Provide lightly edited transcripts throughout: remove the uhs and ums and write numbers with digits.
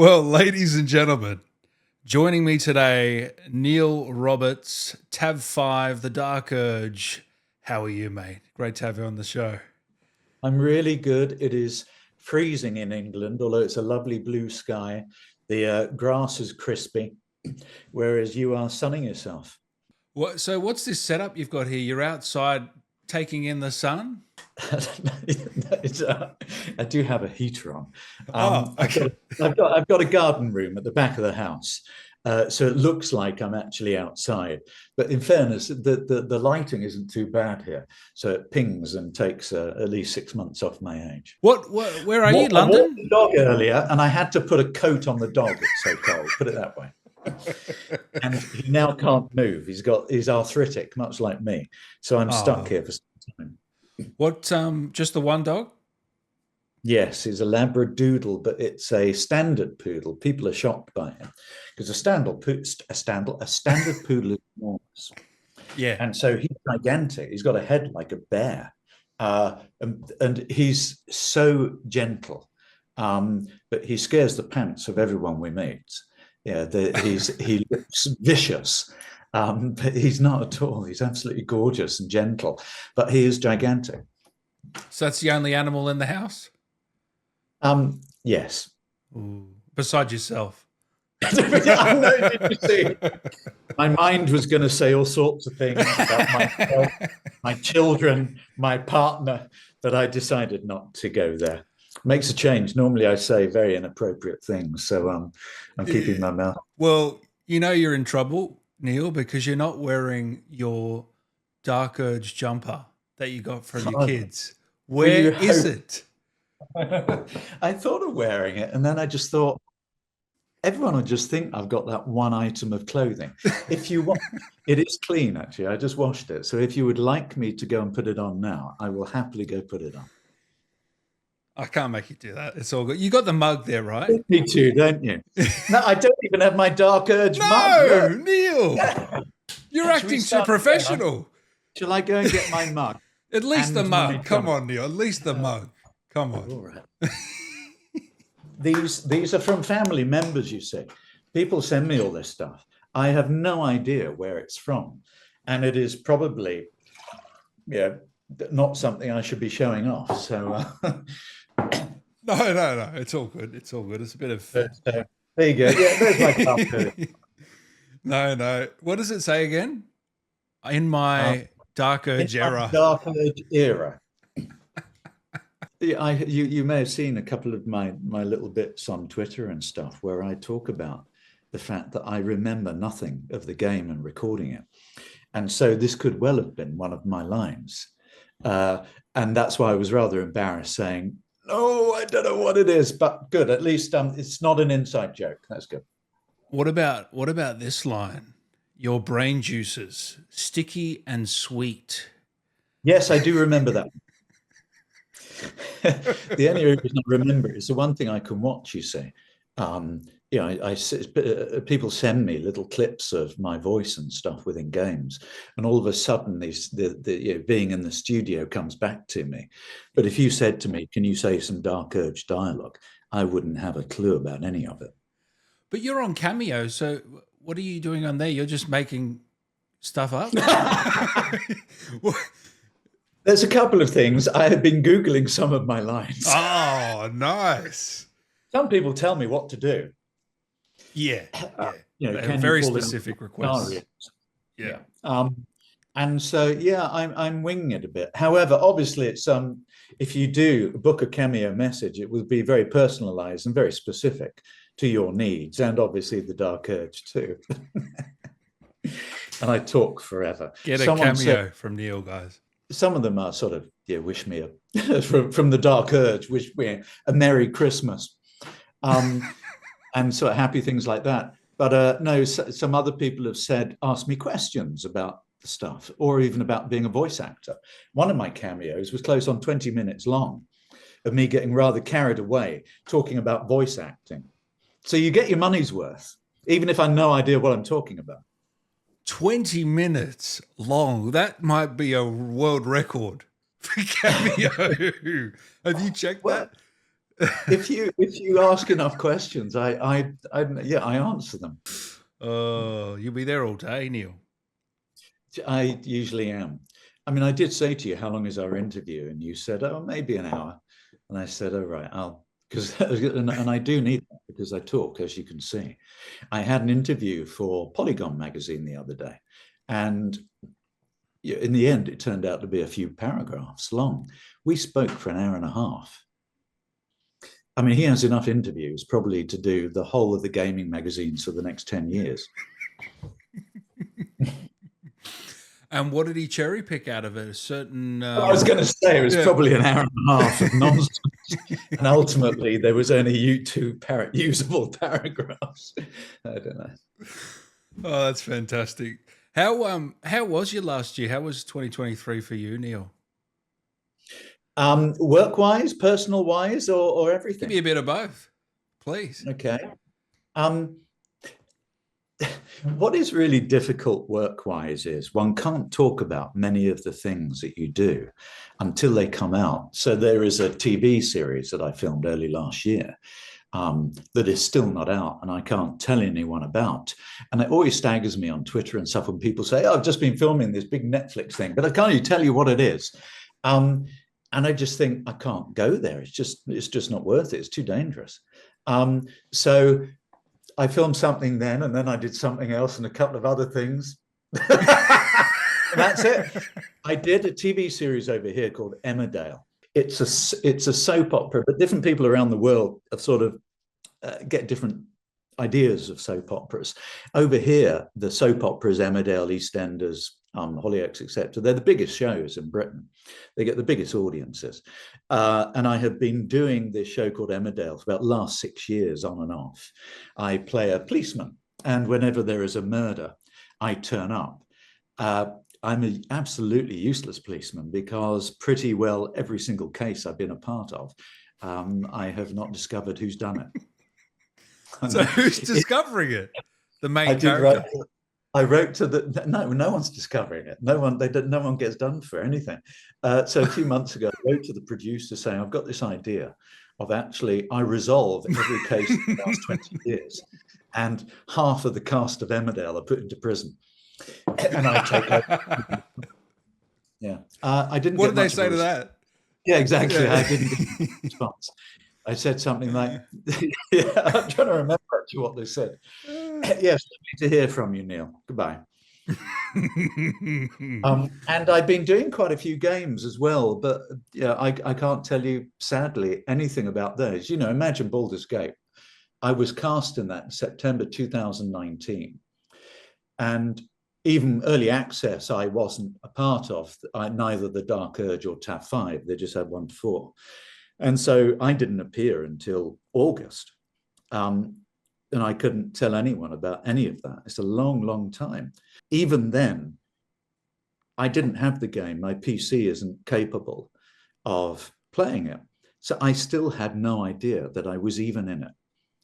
Well, ladies and gentlemen, joining me today, Neil Roberts, Tab 5, The Dark Urge. How are you, mate? Great to have you on the show. I'm really good. It is freezing in England, although it's a lovely blue sky. The grass is crispy, whereas you are sunning yourself. So what's this setup you've got here? You're outside taking in the sun? I do have a heater on. Okay. I've got a garden room at the back of the house, so it looks like I'm actually outside. But in fairness, the lighting isn't too bad here, so it pings and takes at least 6 months off my age. Where are you, I walked London? the dog earlier, and I had to put a coat on the dog. It's so cold. Put it that way. And he now can't move. He's arthritic, much like me. So I'm stuck here for some time. What? Just the one dog? Yes, he's a Labradoodle, but it's a standard poodle. People are shocked by him because a standard poodle is enormous. Yeah. And so he's gigantic. He's got a head like a bear, and he's so gentle, but he scares the pants of everyone we meet. Yeah, he looks vicious, but he's not at all. He's absolutely gorgeous and gentle, but he is gigantic. So that's the only animal in the house? Yes. Ooh. Besides yourself. You see, my mind was going to say all sorts of things about myself, my children, my partner, but I decided not to go there. Makes a change. Normally I say very inappropriate things, so I'm keeping my mouth. Well, you know you're in trouble, Neil, because you're not wearing your Dark Urge jumper that you got from your kids. Where is it? I thought of wearing it, and then I just thought everyone would just think I've got that one item of clothing. If you want, it is clean actually. I just washed it. So if you would like me to go and put it on now, I will happily go put it on. I can't make you do that. It's all good. You got the mug there, right? Me too, don't you? No, I don't even have my Dark Urge mug. No, Neil. You're acting too professional. Shall I go and get my mug? At least the mug. Come on, Neil. At least the mug. Come on. All right. These are from family members, you see. People send me all this stuff. I have no idea where it's from. And it is probably not something I should be showing off. So No. It's all good. It's all good. It's a bit of there you go. Yeah, there's my cup. No. What does it say again? In my Dark Urge era. Dark Urge era. You may have seen a couple of my little bits on Twitter and stuff where I talk about the fact that I remember nothing of the game and recording it. And so this could well have been one of my lines. And that's why I was rather embarrassed saying, no, I don't know what it is, but good. At least it's not an inside joke. That's good. What about this line? Your brain juices, sticky and sweet. Yes, I do remember that. The only reason I remember it is the one thing I can watch, you see. People send me little clips of my voice and stuff within games, and all of a sudden being in the studio comes back to me. But if you said to me, can you say some Dark Urge dialogue, I wouldn't have a clue about any of it. But you're on Cameo, so what are you doing on there? You're just making stuff up? There's a couple of things. I have been Googling some of my lines. Oh, nice. Some people tell me what to do. Yeah. Very specific requests. Yeah. And so, I'm winging it a bit. However, obviously, it's if you do book a Cameo message, it will be very personalized and very specific to your needs, and obviously the Dark Urge too. And I talk forever. Get a Cameo from Neil, guys. Some of them are sort of, wish me from the Dark Urge, wish me a Merry Christmas, and sort of happy things like that. But no, some other people have asked me questions about the stuff, or even about being a voice actor. One of my cameos was close on 20 minutes long, of me getting rather carried away talking about voice acting. So you get your money's worth, even if I have no idea what I'm talking about. 20 minutes long. That might be a world record for Cameo. Have you checked that? if you ask enough questions, I answer them. Oh, you'll be there all day, Neil. I usually am. I mean, I did say to you, how long is our interview? And you said, oh, maybe an hour. And I said, oh, right, because and I do need that because I talk, as you can see. I had an interview for Polygon magazine the other day, and in the end, it turned out to be a few paragraphs long. We spoke for an hour and a half. I mean, he has enough interviews probably to do the whole of the gaming magazines for the next 10 years. And what did he cherry pick out of it? A certain. I was going to say it was probably an hour and a half of nonsense, and ultimately there was only usable paragraphs. I don't know. Oh, that's fantastic. How was your last year? How was 2023 for you, Neil? Work-wise, personal-wise, or everything? Give me a bit of both, please. Okay. What is really difficult work-wise is one can't talk about many of the things that you do until they come out. So there is a TV series that I filmed early last year that is still not out, and I can't tell anyone about. And it always staggers me on Twitter and stuff when people say, oh, I've just been filming this big Netflix thing, but I can't even tell you what it is. And I just think I can't go there. It's just not worth it. It's too dangerous. So I filmed something then, and then I did something else and a couple of other things. That's it. I did a TV series over here called Emmerdale. It's a soap opera, but different people around the world have sort of get different ideas of soap operas. Over here, the soap operas, Emmerdale, EastEnders, Hollyoaks, etc. They're the biggest shows in Britain. They get the biggest audiences. And I have been doing this show called Emmerdale for about the last 6 years on and off. I play a policeman, and whenever there is a murder, I turn up. I'm an absolutely useless policeman because pretty well every single case I've been a part of, I have not discovered who's done it. So who's discovering it? The main character? I wrote to no one's discovering it. No one gets done for anything. So a few months ago, I wrote to the producer saying, I've got this idea of I resolve every case in the last 20 years, and half of the cast of Emmerdale are put into prison. And I take over. Yeah. I didn't. What did they say to that? Yeah, exactly. Yeah. I didn't get a response. I said something like, yeah, I'm trying to remember actually what they said. Yes, lovely to hear from you, Neil. Goodbye. And I've been doing quite a few games as well, but yeah, I can't tell you, sadly, anything about those. You know, imagine Baldur's Gate. I was cast in that in September 2019. And even early access, I wasn't a part of, neither the Dark Urge or TAF 5. They just had one before. And so I didn't appear until August. And I couldn't tell anyone about any of that. It's a long, long time. Even then, I didn't have the game. My PC isn't capable of playing it. So I still had no idea that I was even in it.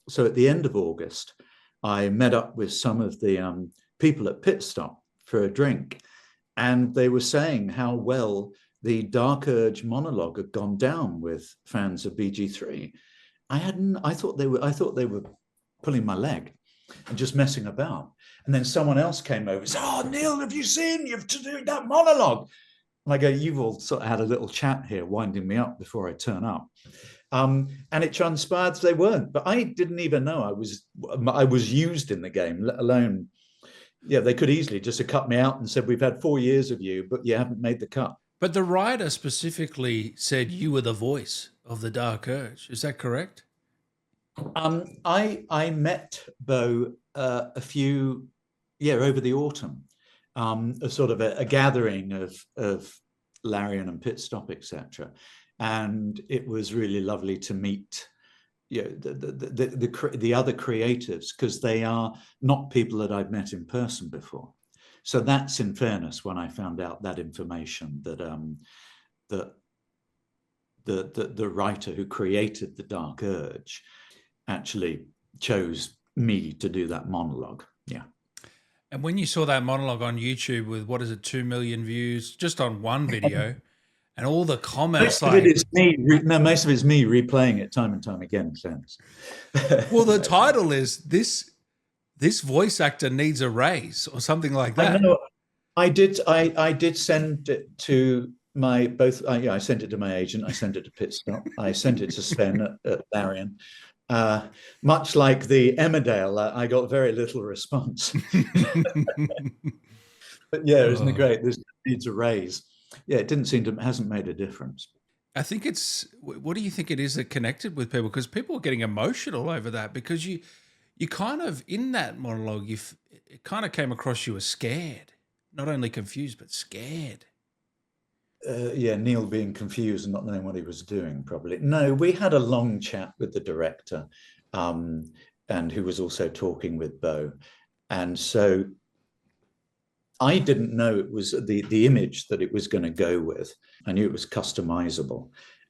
So at the end of August, I met up with some of the people at Pit Stop for a drink, and they were saying how well the Dark Urge monologue had gone down with fans of BG3. I thought they were pulling my leg and just messing about. And then someone else came over and said, oh, Neil, have you seen? You've to do that monologue. And I go, you've all sort of had a little chat here, winding me up before I turn up. And it transpired they weren't, but I didn't even know I was used in the game, let alone, yeah, they could easily just have cut me out and said, we've had 4 years of you, but you haven't made the cut. But the writer specifically said you were the voice of the Dark Urge. Is that correct? I met Bo a few, over the autumn, a sort of a gathering of Larian and Pit Stop, etc. And it was really lovely to meet, the other creatives, because they are not people that I've met in person before. So that's in fairness when I found out that information that the writer who created the Dark Urge actually chose me to do that monologue. Yeah. And when you saw that monologue on YouTube with, 2 million views just on one video, and all the comments Most of it like, is me. No, most of it is me replaying it time and time again. Sense. well, the title is this voice actor needs a raise or something like I that. know. I did. I did send it to my both. Yeah, I sent it to my agent. I sent it to Pitstop. I sent it to Sven at Larian. Much like the Emmerdale, I got very little response. But yeah, isn't it Oh. great? This needs a raise. Yeah, it didn't seem to hasn't made a difference. I think it's, what do you think it is that connected with people? Because people are getting emotional over that, because you kind of, in that monologue, it kind of came across you as scared, not only confused, but scared. Yeah, Neil being confused and not knowing what he was doing, probably. No, we had a long chat with the director, and who was also talking with Bo. And so I didn't know it was the image that it was going to go with. I knew it was customizable.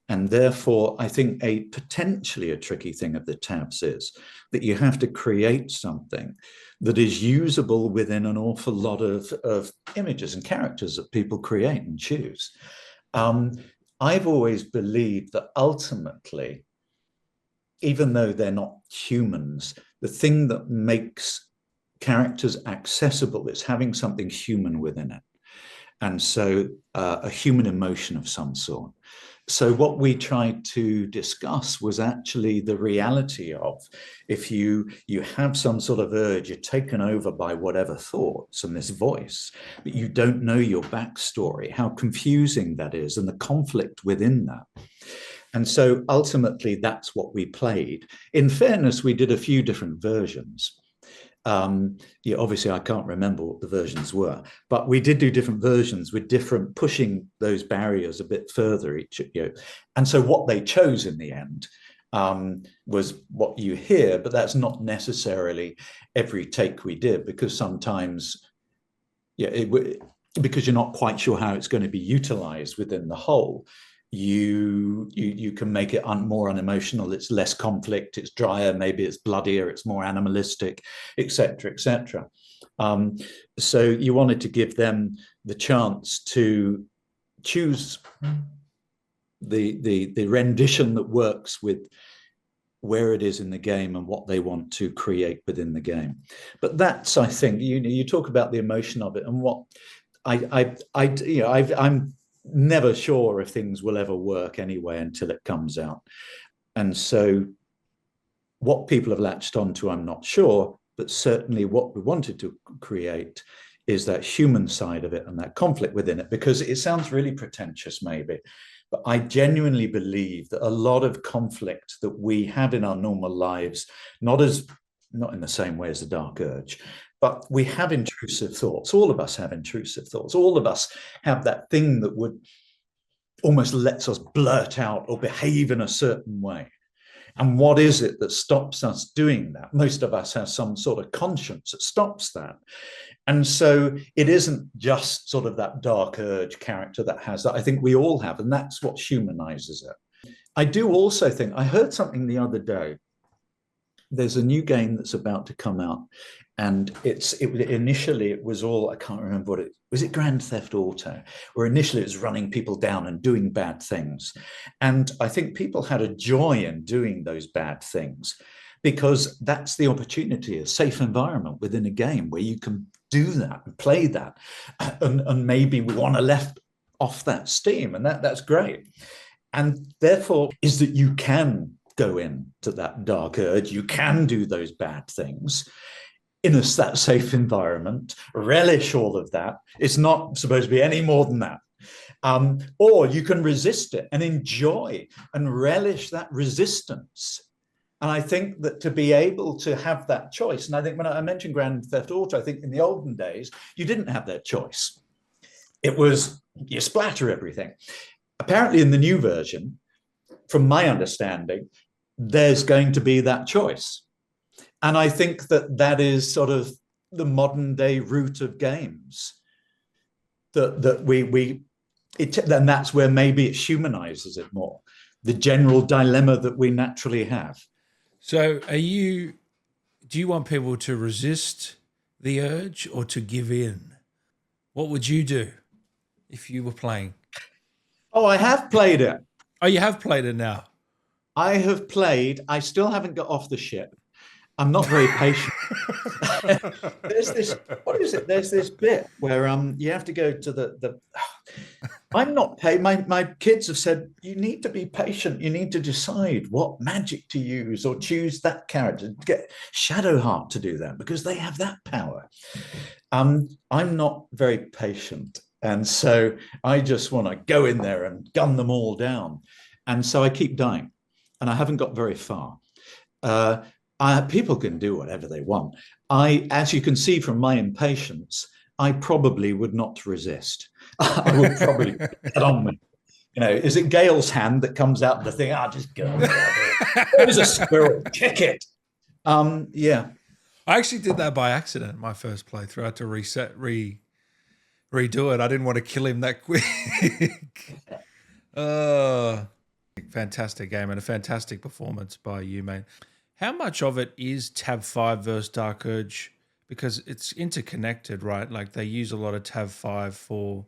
And therefore, I think potentially a tricky thing of the tabs is that you have to create something that is usable within an awful lot of images and characters that people create and choose. I've always believed that ultimately, even though they're not humans, the thing that makes characters accessible is having something human within it. And so a human emotion of some sort. So what we tried to discuss was actually the reality of, if you have some sort of urge, you're taken over by whatever thoughts and this voice, but you don't know your backstory, how confusing that is, and the conflict within that. And so ultimately, that's what we played. In fairness, we did a few different versions. Yeah, obviously, I can't remember what the versions were, but we did do different versions with different pushing those barriers a bit further. And so what they chose in the end was what you hear, but that's not necessarily every take we did, because sometimes, because you're not quite sure how it's going to be utilized within the whole. You can make it more unemotional, it's less conflict, it's drier, maybe it's bloodier, it's more animalistic, etc., etc. So you wanted to give them the chance to choose the rendition that works with where it is in the game and what they want to create within the game. But that's, I think, you talk about the emotion of it, and what I'm never sure if things will ever work anyway until it comes out. And so what people have latched onto, I'm not sure, but certainly what we wanted to create is that human side of it and that conflict within it, because it sounds really pretentious maybe, but I genuinely believe that a lot of conflict that we have in our normal lives, not in the same way as the dark urge, but we have intrusive thoughts. All of us have intrusive thoughts. All of us have that thing that would almost lets us blurt out or behave in a certain way. And what is it that stops us doing that? Most of us have some sort of conscience that stops that. And so it isn't just sort of that dark urge character that has that. I think we all have, and that's what humanizes it. I do also think, I heard something the other day. There's a new game that's about to come out, and initially it was all, I can't remember what it was. It Grand Theft Auto, where initially it was running people down and doing bad things. And I think people had a joy in doing those bad things, because that's the opportunity, a safe environment within a game where you can do that and play that. And maybe we want to let off that steam, and that's great. And therefore is that you can go into that dark urge, you can do those bad things in that safe environment, relish all of that. It's not supposed to be any more than that. Or you can resist it and enjoy and relish that resistance. And I think that to be able to have that choice, and I think when I mentioned Grand Theft Auto, I think in the olden days, you didn't have that choice. It was, you splatter everything. Apparently in the new version, from my understanding, there's going to be that choice. And I think that is sort of the modern day root of games. And that's where maybe it humanizes it more, the general dilemma that we naturally have. So do you want people to resist the urge or to give in? What would you do if you were playing? Oh, I have played it. Oh, you have played it now. I have played. I still haven't got off the ship. I'm not very patient. There's this, what is it? There's this bit where you have to go to the I'm not paid. My kids have said, you need to be patient. You need to decide what magic to use or choose that character. Get Shadowheart to do that because they have that power. I'm not very patient. And so I just want to go in there and gun them all down. And so I keep dying and I haven't got very far. People can do whatever they want. As you can see from my impatience, I probably would not resist. I would probably get on with it. You know, is it Gail's hand that comes out of the thing? I'll just go. There's a squirrel, kick it. Yeah. I actually did that by accident. My first playthrough, I had to redo it. I didn't want to kill him that quick. Fantastic game and a fantastic performance by you, mate. How much of it is Tab 5 versus Dark Urge? Because it's interconnected, right? Like they use a lot of Tab 5 for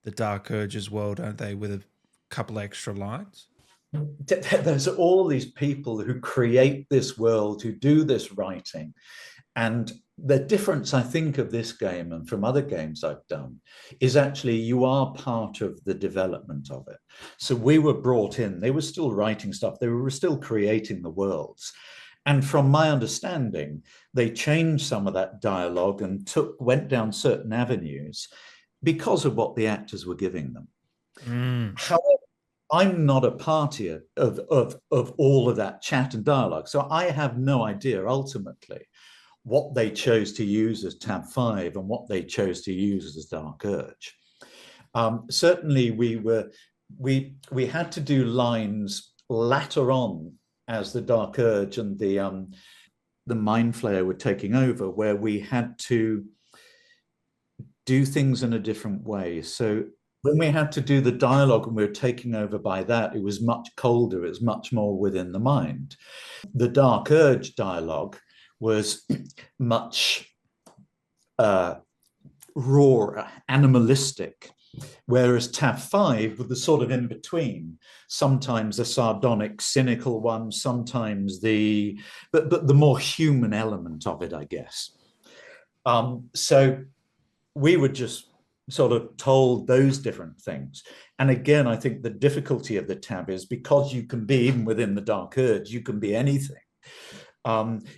the Dark Urge as well, don't they? With a couple extra lines. There's all these people who create this world, who do this writing. And the difference, I think, of this game and from other games I've done is actually you are part of the development of it. So we were brought in, they were still writing stuff, they were still creating the worlds. And from my understanding, they changed some of that dialogue and went down certain avenues because of what the actors were giving them. However, I'm not a party of all of that chat and dialogue. So I have no idea ultimately what they chose to use as Tab 5 and what they chose to use as Dark Urge. Certainly we had to do lines later on as the Dark Urge and the Mind Flayer were taking over, where we had to do things in a different way. So when we had to do the dialogue and we were taking over by that, it was much colder, it was much more within the mind. The Dark Urge dialogue was much raw, animalistic, whereas Tab 5 was the sort of in between, sometimes a sardonic, cynical one, sometimes but the more human element of it, I guess. So we were just sort of told those different things. And again, I think the difficulty of the Tab is because you can be, even within the Dark Urge, you can be anything.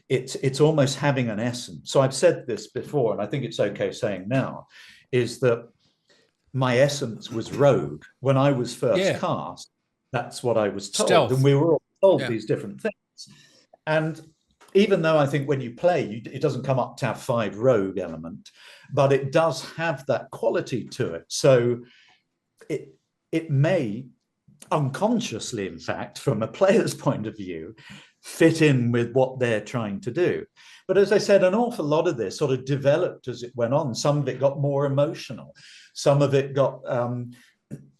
It's almost having an essence. So I've said this before, and I think it's okay saying now, is that my essence was rogue. When I was first cast, that's what I was told. Stealth. And we were all told these different things. And even though I think when you play, it doesn't come up Tab 5 rogue element, but it does have that quality to it. So it may unconsciously, in fact, from a player's point of view, fit in with what they're trying to do. But as I said, an awful lot of this sort of developed as it went on. Some of it got more emotional. Some of it got,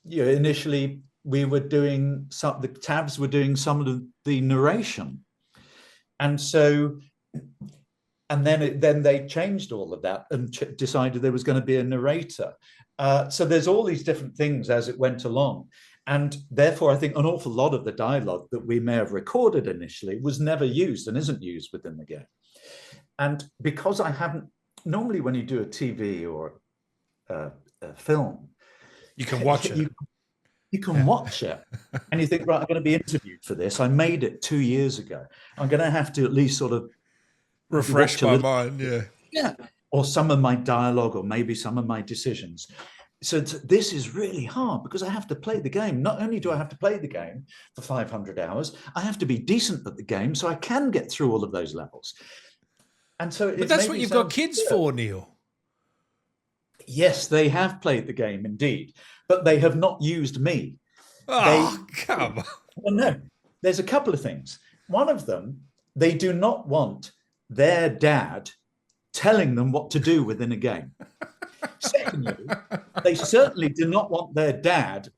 initially we were doing the Tabs were doing some of the narration. And so, and then they changed all of that and decided there was going to be a narrator. So there's all these different things as it went along. And therefore, I think an awful lot of the dialogue that we may have recorded initially was never used and isn't used within the game. And because I haven't, normally when you do a TV or a film, you can watch it. You can watch it and you think, right, I'm going to be interviewed for this. I made it 2 years ago. I'm going to have to at least sort of refresh my mind. Yeah. Or some of my dialogue or maybe some of my decisions. So this is really hard because I have to play the game. Not only do I have to play the game for 500 hours, I have to be decent at the game so I can get through all of those levels. And so, but that's what you've got kids for, Neil. Yes, they have played the game indeed, but they have not used me. Come on. Well, no, there's a couple of things. One of them, they do not want their dad telling them what to do within a game. Secondly, they certainly do not want their dad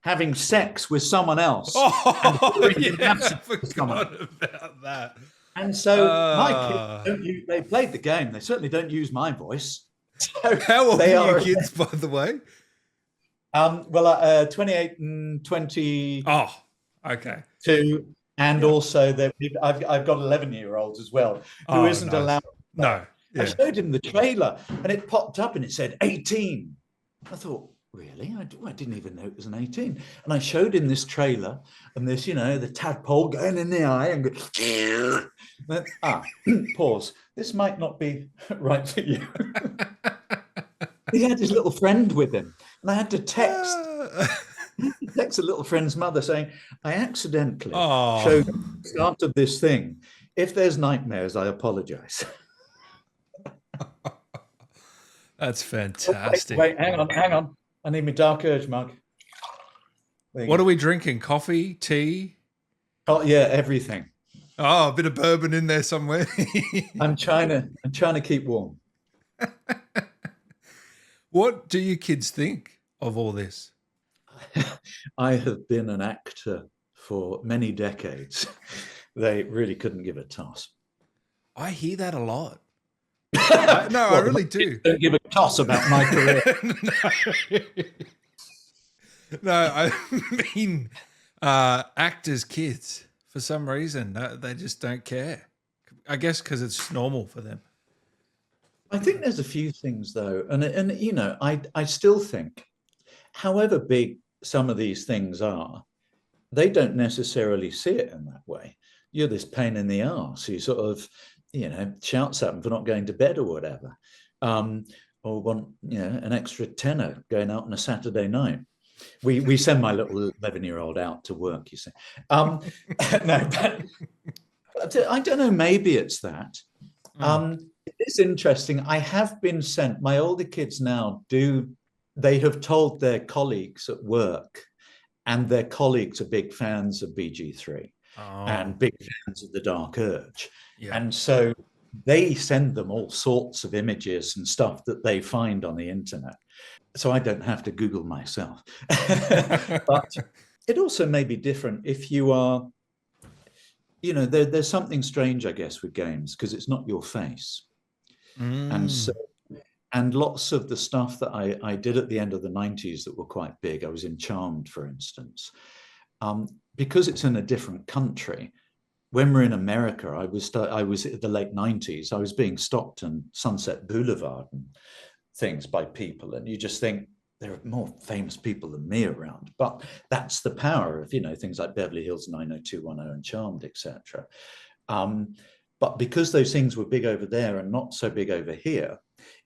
having sex with someone else. Oh, yeah, I forgot about that. And so my kids, they played the game. They certainly don't use my voice. So how old are your kids, by the way? Well, 28 and 22, Oh, okay. and Yeah. also that I've got 11-year-olds as well who Oh, isn't allowed nice. to play. No. I Yeah. showed him the trailer and it popped up and it said 18. I thought, really? I didn't even know it was an 18. And I showed him this trailer and this, the tadpole going in the eye and pause. This might not be right for you. He had his little friend with him, and I had to text a little friend's mother saying, I accidentally showed Oh, the start of this thing. If there's nightmares, I apologize. that's Oh, fantastic. wait, hang on. I need my Dark Urge mug. There you What go. are we drinking? Coffee, tea? Oh, yeah, everything. Oh, a bit of bourbon in there somewhere. I'm trying to keep warm. What do you kids think of all this? I have been an actor for many decades. They really couldn't give a toss. I hear that a lot. I Well, really do. don't give a toss about my career. No, I mean, actors' kids, for some reason, they just don't care. I guess because it's normal for them. I think there's a few things though, and I still think, however big some of these things are, they don't necessarily see it in that way. You're this pain in the arse who sort of, shouts at them for not going to bed or whatever, or want an extra tenner going out on a Saturday night. We send my little 11-year-old out to work, you see. No, but I don't know. Maybe it's that. It's interesting. I have been sent. My older kids now do. They have told their colleagues at work, and their colleagues are big fans of BG3 and big fans of the Dark Urge, Yeah. and so they send them all sorts of images and stuff that they find on the internet. So I don't have to Google myself. But it also may be different if you are, there's something strange, I guess, with games because it's not your face. And so, and lots of the stuff that I did at the end of the 90s that were quite big, I was in Charmed, for instance, because it's in a different country. When we're in America, I was at the late 90s, I was being stopped on Sunset Boulevard and things by people, and you just think there are more famous people than me around. But that's the power of things like Beverly Hills 90210 and Charmed, etc. But because those things were big over there and not so big over here,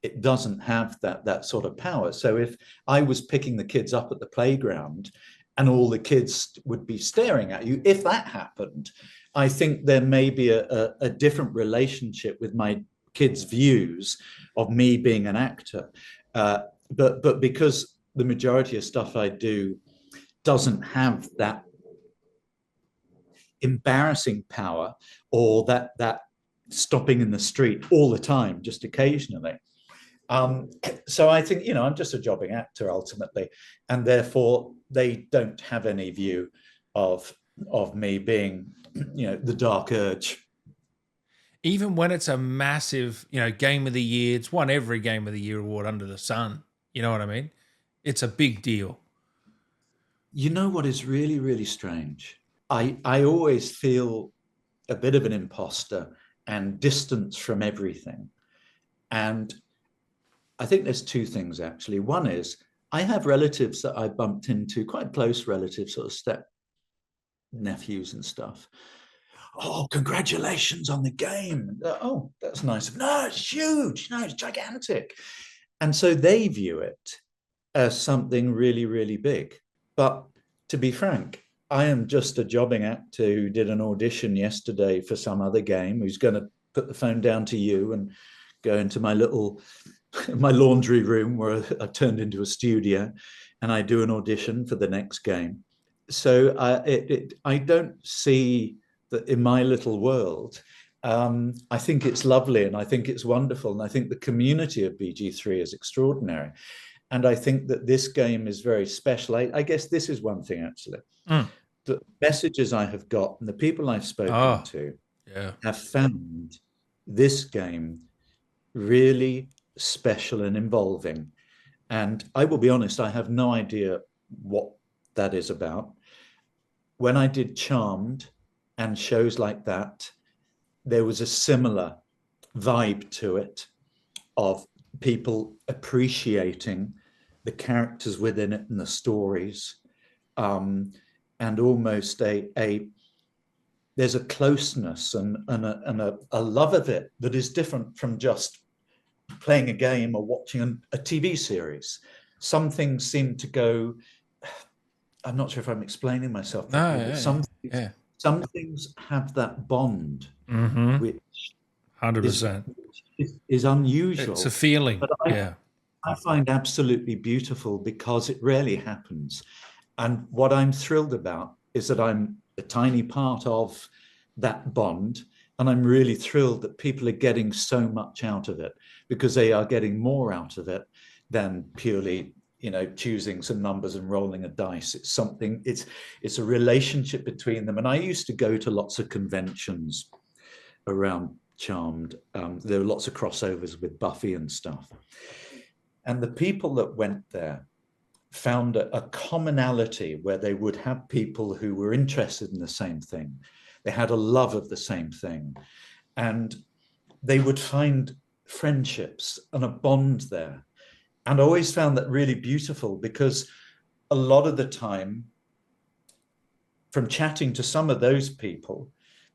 it doesn't have that sort of power. So if I was picking the kids up at the playground and all the kids would be staring at you, if that happened, I think there may be a different relationship with my kids' views of me being an actor. But because the majority of stuff I do doesn't have that embarrassing power or that stopping in the street all the time, just occasionally. So I think, I'm just a jobbing actor ultimately, and therefore they don't have any view of me being, the Dark Urge. Even when it's a massive, game of the year, it's won every game of the year award under the sun. You know what I mean? It's a big deal. You know what is really, really strange? I always feel a bit of an imposter and distance from everything. And I think there's two things, actually. One is I have relatives that I bumped into, quite close relatives, sort of step nephews and stuff. Oh, congratulations on the game. Oh, that's nice. No, it's huge. No, it's gigantic. And so they view it as something really, really big. But to be frank, I am just a jobbing actor who did an audition yesterday for some other game, who's going to put the phone down to you and go into my laundry room where I've turned into a studio, and I do an audition for the next game. So I don't see that in my little world. I think it's lovely and I think it's wonderful. And I think the community of BG3 is extraordinary. And I think that this game is very special. I guess this is one thing, actually. The messages I have got and the people I've spoken to have found this game really special and involving. And I will be honest, I have no idea what that is about. When I did Charmed and shows like that, there was a similar vibe to it of people appreciating the characters within it and the stories, and almost there's a closeness and a love of it that is different from just playing a game or watching a TV series. Some things seem to go, I'm not sure if I'm explaining myself properly, No, but yeah. some things have that bond, Mm-hmm. which 100%. is unusual. It's a feeling. But I find absolutely beautiful because it rarely happens. And what I'm thrilled about is that I'm a tiny part of that bond. And I'm really thrilled that people are getting so much out of it, because they are getting more out of it than purely, choosing some numbers and rolling a dice. It's something, it's a relationship between them. And I used to go to lots of conventions around Charmed. There were lots of crossovers with Buffy and stuff. And the people that went there found a commonality where they would have people who were interested in the same thing. They had a love of the same thing. And they would find friendships and a bond there. And I always found that really beautiful, because a lot of the time, from chatting to some of those people,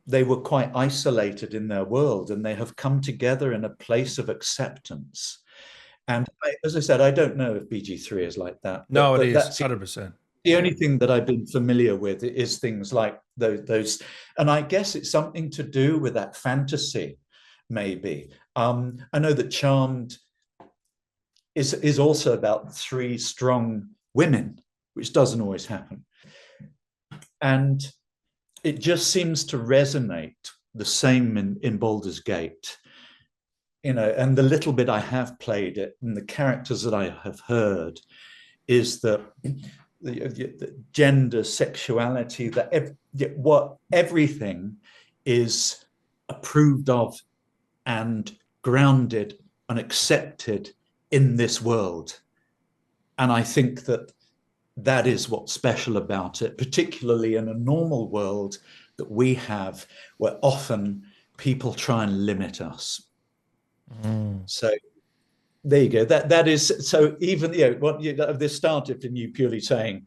they were quite isolated in their world, and they have come together in a place of acceptance. And as I said, I don't know if BG3 is like that. No, it is that's 100%. the only thing that I've been familiar with is things like those. And I guess it's something to do with that fantasy, maybe. I know that Charmed is also about 3 strong women, which doesn't always happen. And it just seems to resonate the same in Baldur's Gate. And the little bit I have played it and the characters that I have heard is that the gender, sexuality, everything is approved of and grounded and accepted in this world. And I think that is what's special about it, particularly in a normal world that we have, where often people try and limit us. So there you go. That is, so even this started from you purely saying,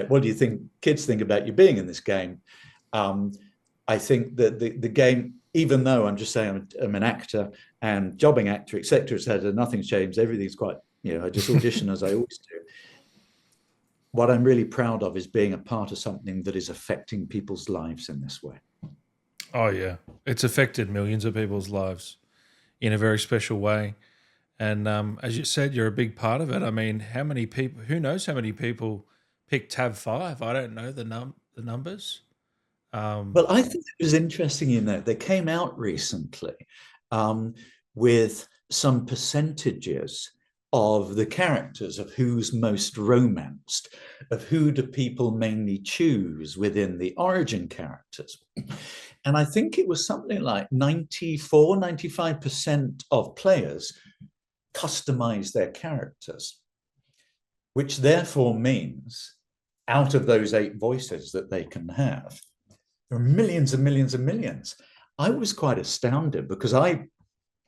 what do you think kids think about you being in this game? I think that the game, even though I'm just saying I'm an actor and jobbing actor, etc., nothing's changed. Everything's quite, I just audition as I always do. What I'm really proud of is being a part of something that is affecting people's lives in this way. Oh yeah, it's affected millions of people's lives in a very special way. And as you said, you're a big part of it. I mean, how many people, who knows how many people pick tab 5? I don't know the numbers. Well, I think it was interesting, they came out recently with some percentages of the characters, of who's most romanced, of who do people mainly choose within the origin characters. And I think it was something like 95% of players customize their characters, which therefore means out of those 8 voices that they can have, there are millions and millions and millions. I was quite astounded, because I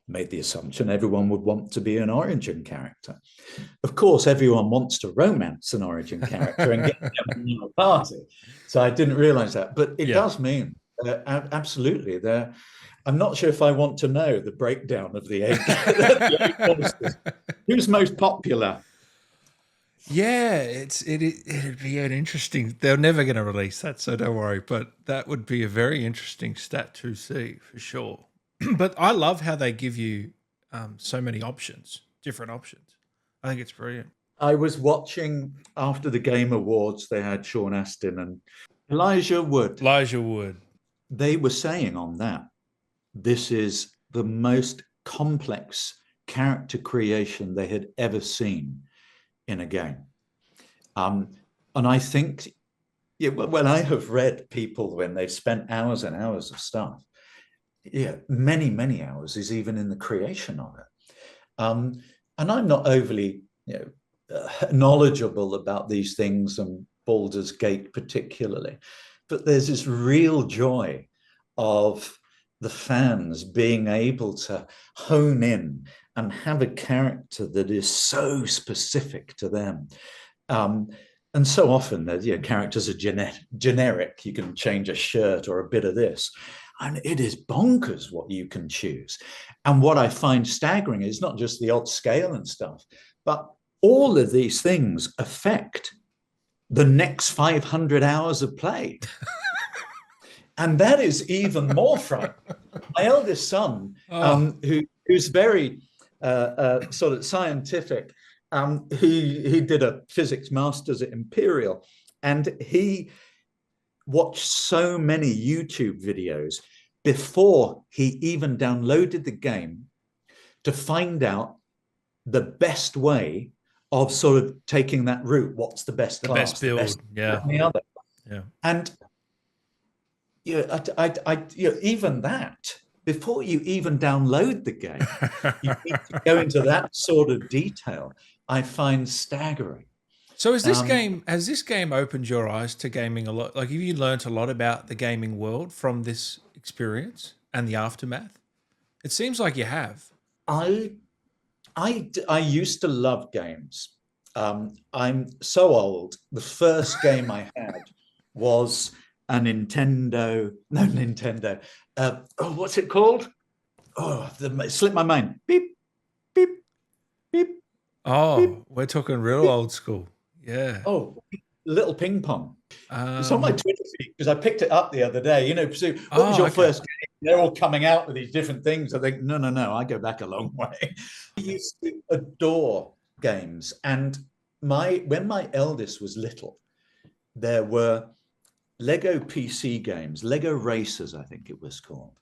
made the assumption everyone would want to be an origin character. Of course, everyone wants to romance an origin character and get them in a party. So I didn't realize that, but it does mean absolutely there. I'm not sure if I want to know the breakdown of the 8 voices. Who's most popular? Yeah, it'd be an interesting. They're never going to release that, so don't worry. But that would be a very interesting stat to see for sure. But I love how they give you so many options, different options. I think it's brilliant. I was watching after the Game Awards. They had Sean Astin and Elijah Wood. They were saying on that, this is the most complex character creation they had ever seen in a game. And I think, when I have read people when they've spent hours and hours of stuff, many, many hours is even in the creation of it. And I'm not overly, knowledgeable about these things, and Baldur's Gate particularly. But there's this real joy of the fans being able to hone in and have a character that is so specific to them. And so often, characters are generic. You can change a shirt or a bit of this. And it is bonkers what you can choose. And what I find staggering is not just the odd scale and stuff, but all of these things affect the next 500 hours of play. And that is even more frightening. My eldest son, who's very sort of scientific, he did a physics master's at Imperial, and he watched so many YouTube videos before he even downloaded the game to find out the best way of sort of taking that route. What's the best class? Best build, the best yeah. And the other. Yeah. And even that, before you even download the game, you need to go into that sort of detail. I find staggering. So has this game opened your eyes to gaming a lot? Like, have you learned a lot about the gaming world from this experience and the aftermath? It seems like you have. I used to love games. I'm so old. The first game I had was a Nintendo. What's it called? It slipped my mind. Beep, beep, beep. Oh, beep, we're talking real old school. Yeah. Oh, Little Ping Pong. It's on my Twitter feed because I picked it up the other day. What was your first game? They're all coming out with these different things. I think, no, I go back a long way. I used to adore games. And when my eldest was little, there were Lego PC games, Lego Racers, I think it was called,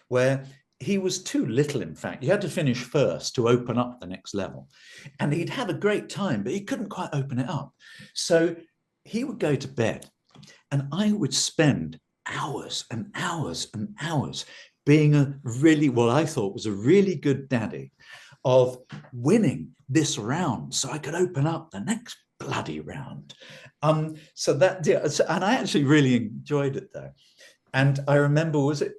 where he was too little, in fact. You had to finish first to open up the next level. And he'd have a great time, but he couldn't quite open it up. So he would go to bed, and I would spend hours and hours and hours being what I thought was a really good daddy of winning this round so I could open up the next bloody round. And I actually really enjoyed it though. And I remember, was it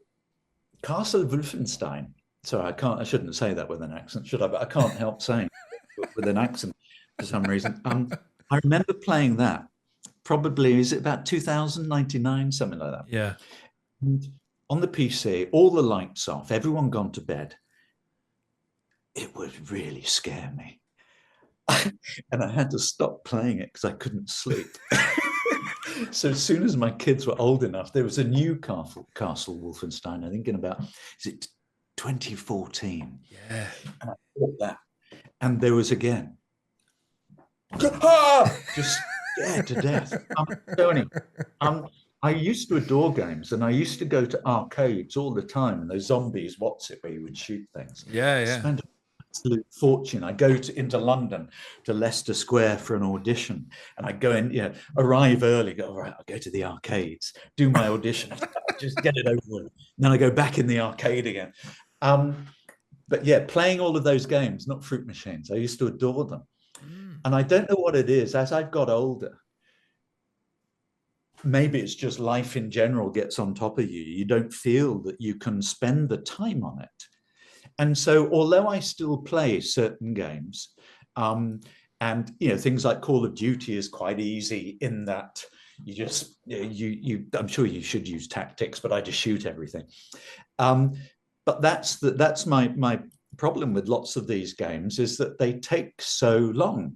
Castle Wolfenstein? Sorry, I shouldn't say that with an accent, should I? But I can't help saying it with an accent for some reason. I remember playing that. Probably, is it about 2099, something like that? Yeah. And on the PC, all the lights off, everyone gone to bed. It would really scare me. And I had to stop playing it because I couldn't sleep. So as soon as my kids were old enough, there was a new Castle Wolfenstein, I think in about, is it 2014? Yeah. And I bought that. And there was again, just scared to death. I used to adore games, and I used to go to arcades all the time, and those zombies, where you would shoot things. Yeah, yeah. Spend an absolute fortune. I go into London to Leicester Square for an audition, and I go in, arrive early, go, all right, I'll go to the arcades, do my audition, just get it over with. And then I go back in the arcade again. But yeah, playing all of those games, not fruit machines, I used to adore them. And I don't know what it is. As I've got older, maybe it's just life in general gets on top of you. You don't feel that you can spend the time on it. And so, although I still play certain games, and things like Call of Duty is quite easy in that you just I'm sure you should use tactics, but I just shoot everything. But that's my problem with lots of these games, is that they take so long.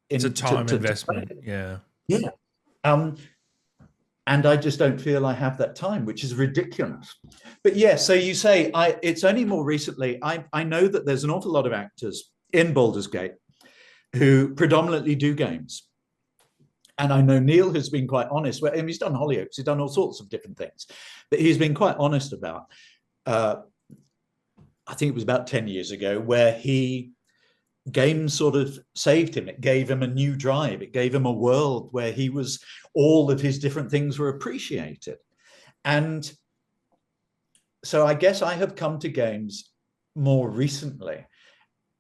It's a time investment. Yeah. Yeah. And I just don't feel I have that time, which is ridiculous. But yeah, so you say it's only more recently. I know that there's an awful lot of actors in Baldur's Gate who predominantly do games. And I know Neil has been quite honest. He's done Hollyoaks, he's done all sorts of different things. But he's been quite honest about, I think it was about 10 years ago, where games sort of saved him. It gave him a new drive. It gave him a world where all of his different things were appreciated. And so I guess I have come to games more recently.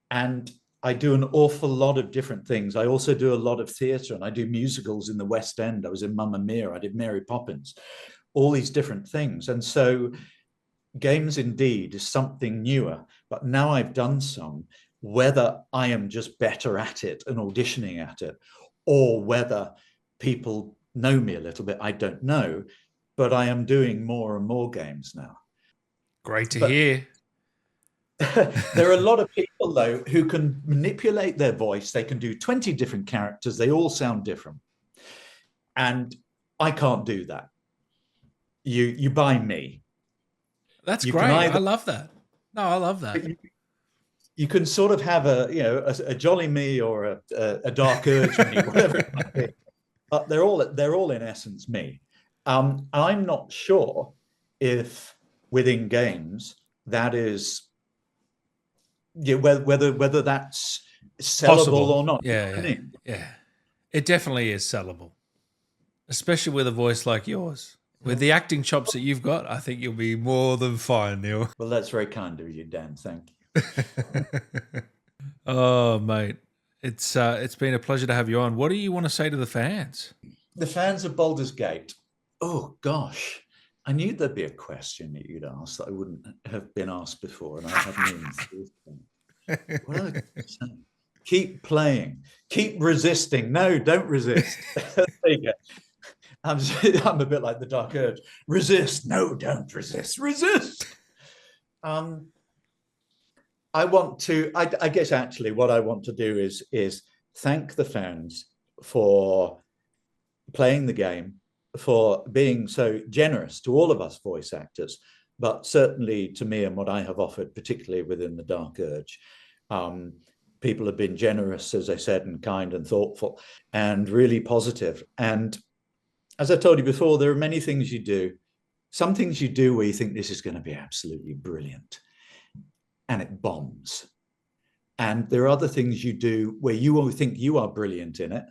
And I do an awful lot of different things. I also do a lot of theatre, and I do musicals in the West End. I was in Mamma Mia. I did Mary Poppins, all these different things. And so games indeed is something newer, but now I've done some, whether I am just better at it and auditioning at it, or whether people know me a little bit, I don't know, but I am doing more and more games now. Great to hear. There are a lot of people, though, who can manipulate their voice. They can do 20 different characters. They all sound different. And I can't do that. You buy me. That's great. I love that. No, I love that. You can sort of have a jolly me or a dark urge me, whatever it might be. But they're all in essence me. I'm not sure if within games that is whether that's sellable possible or not. Yeah. It definitely is sellable, especially with a voice like yours. With the acting chops that you've got, I think you'll be more than fine, Neil. Well, that's very kind of you, Dan. Thank you. Oh, mate. It's been a pleasure to have you on. What do you want to say to the fans? The fans of Baldur's Gate. Oh, gosh. I knew there'd be a question that you'd ask that I wouldn't have been asked before, and I hadn't even thought of. What are I saying? Keep playing. Keep resisting. No, don't resist. There you go. I'm a bit like the Dark Urge. Resist. No, don't resist. Resist. I guess actually what I want to do is thank the fans for playing the game, for being so generous to all of us voice actors, but certainly to me and what I have offered, particularly within the Dark Urge. People have been generous, as I said, and kind and thoughtful and really positive. And as I told you before, there are many things you do. Some things you do where you think this is going to be absolutely brilliant, and it bombs. And there are other things you do where you think you are brilliant in it,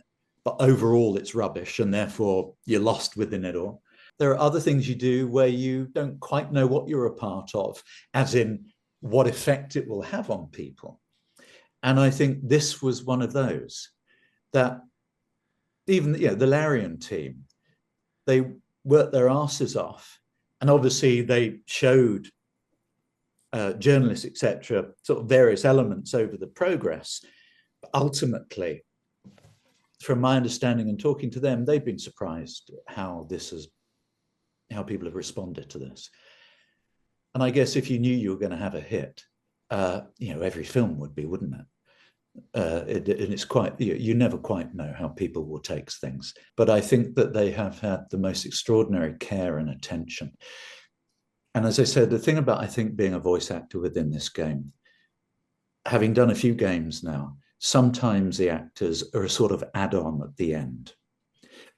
but overall it's rubbish, and therefore you're lost within it all. There are other things you do where you don't quite know what you're a part of, as in what effect it will have on people. And I think this was one of those, that even the Larian team, they worked their asses off, and obviously they showed journalists, etc., sort of various elements over the progress. But ultimately, from my understanding and talking to them, they've been surprised how people have responded to this. And I guess if you knew you were going to have a hit, every film would be, wouldn't it? And it's quite, you never quite know how people will take things. But I think that they have had the most extraordinary care and attention. And as I said, the thing about, I think, being a voice actor within this game, having done a few games now, sometimes the actors are a sort of add-on at the end.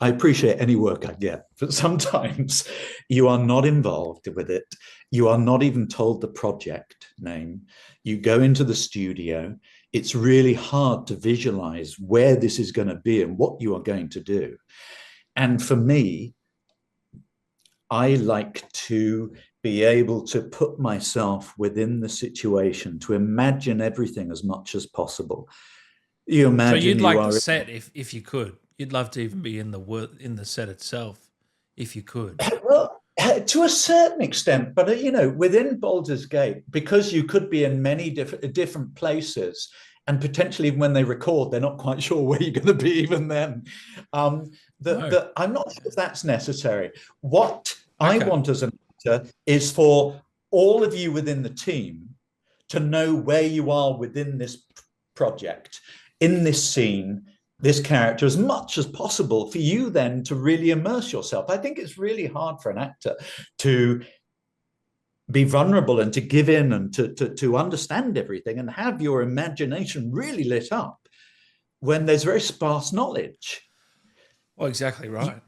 I appreciate any work I get, but sometimes you are not involved with it. You are not even told the project name. You go into the studio. It's really hard to visualize where this is going to be and what you are going to do. And for me, I like to be able to put myself within the situation, to imagine everything as much as possible. You imagine. So you'd like the set if you could. You'd love to even be in the set itself if you could. Well, to a certain extent, but within Baldur's Gate, because you could be in many different places, and potentially when they record, they're not quite sure where you're going to be even then. I'm not sure if that's necessary. What I want as an actor is for all of you within the team to know where you are within this project, in this scene, this character, as much as possible, for you then to really immerse yourself. I think it's really hard for an actor to be vulnerable and to give in and to understand everything and have your imagination really lit up when there's very sparse knowledge. Well, exactly right.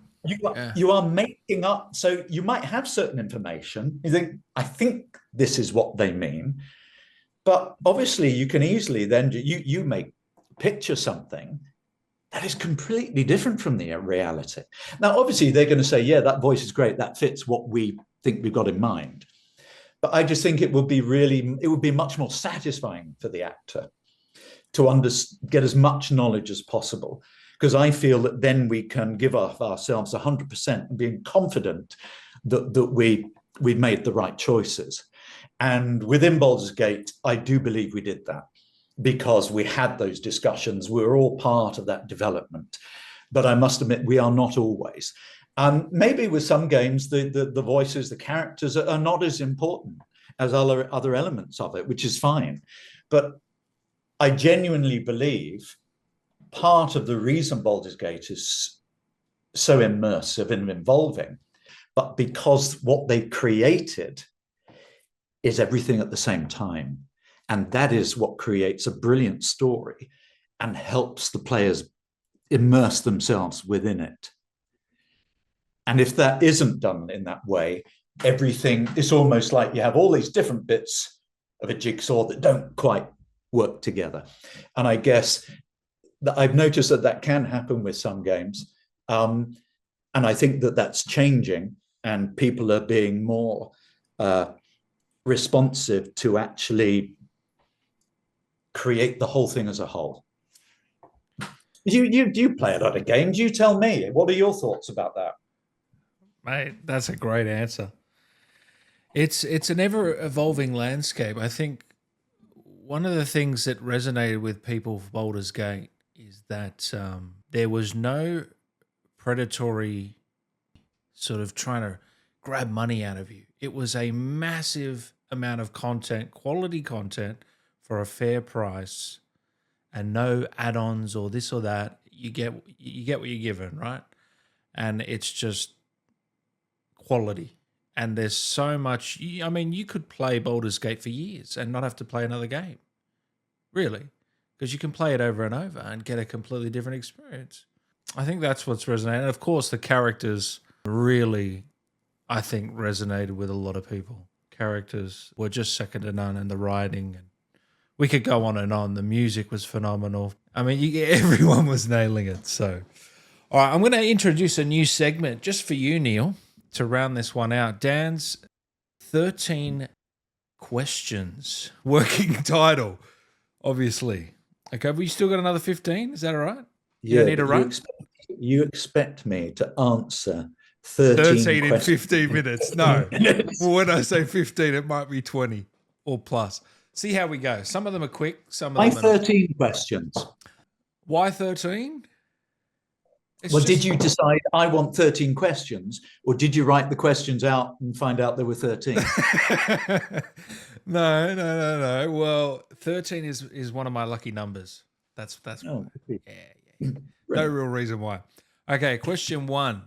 You are making up, so you might have certain information. You think, I think this is what they mean. But obviously you can easily then, you may picture something that is completely different from the reality. Now, obviously, they're going to say, yeah, that voice is great. That fits what we think we've got in mind. But I just think it would be much more satisfying for the actor get as much knowledge as possible, because I feel that then we can give ourselves 100% and being confident that we've made the right choices. And within Baldur's Gate, I do believe we did that, because we had those discussions. We were all part of that development. But I must admit, we are not always. Maybe with some games, the voices, the characters are not as important as other elements of it, which is fine. But I genuinely believe part of the reason Baldur's Gate is so immersive and involving, but because what they created is everything at the same time. And that is what creates a brilliant story and helps the players immerse themselves within it. And if that isn't done in that way, everything, it's almost like you have all these different bits of a jigsaw that don't quite work together. And I guess that I've noticed that can happen with some games. And I think that that's changing, and people are being more responsive to actually create the whole thing as a whole. You play a lot of games. You tell me, what are your thoughts about that? Mate, that's a great answer. It's an ever-evolving landscape. I think one of the things that resonated with people for Baldur's Gate is that there was no predatory sort of trying to grab money out of you. It was a massive amount of content, quality content, for a fair price, and no add-ons or this or that. You get what you're given, right? And it's just quality. And there's so much. I mean, you could play Baldur's Gate for years and not have to play another game, really, because you can play it over and over and get a completely different experience. I think that's what's resonating. And of course, the characters really, I think, resonated with a lot of people. Characters were just second to none, and the writing, and we could go on and on. The music was phenomenal. I mean, everyone was nailing it. So, all right, I'm going to introduce a new segment just for you, Neil, to round this one out. Dan's 13 questions, working title, obviously. Okay, but you still got another 15? Is that all right? You don't need to run? You expect me to answer 13 in 15 minutes. No. Well, when I say 15, it might be 20 or plus. See how we go. Some of them are quick. Some of them are 13 questions. Why 13? Did you decide I want 13 questions, or did you write the questions out and find out there were 13? No. Well, 13 is one of my lucky numbers. That's yeah. No real reason why. Okay, question 1.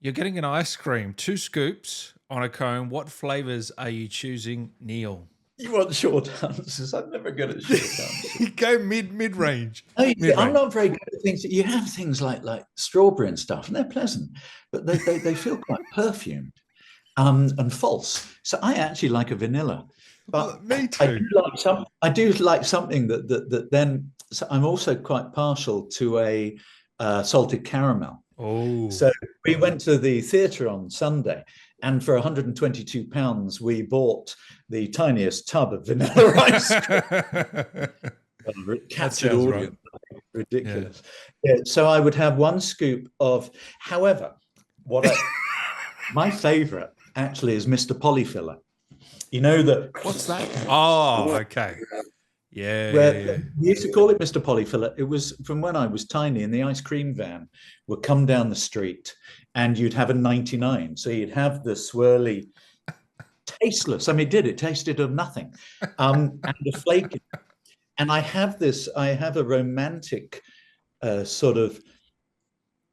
You're getting an ice cream, 2 scoops on a cone. What flavors are you choosing, Neil? You want short answers? I'm never good at short answers. Go mid-range. I'm not very good at things. You have things like strawberry and stuff, and they're pleasant, but they feel quite perfumed and false. So I actually like a vanilla. But me too. I do like something that then. So I'm also quite partial to a salted caramel. Oh. So we went to the theatre on Sunday, and for £122, we bought the tiniest tub of vanilla ice cream. Captured audience. Right. Ridiculous. Yeah. So I would have 1 scoop of, however, my favorite actually is Mr. Polyfiller. You know what's that? Oh, okay. Yeah. We used to call it Mr. Polyfiller. It was from when I was tiny, and the ice cream van would come down the street and you'd have a 99. So you'd have the swirly, tasteless. I mean, it tasted of nothing. And a flake. And I have a romantic sort of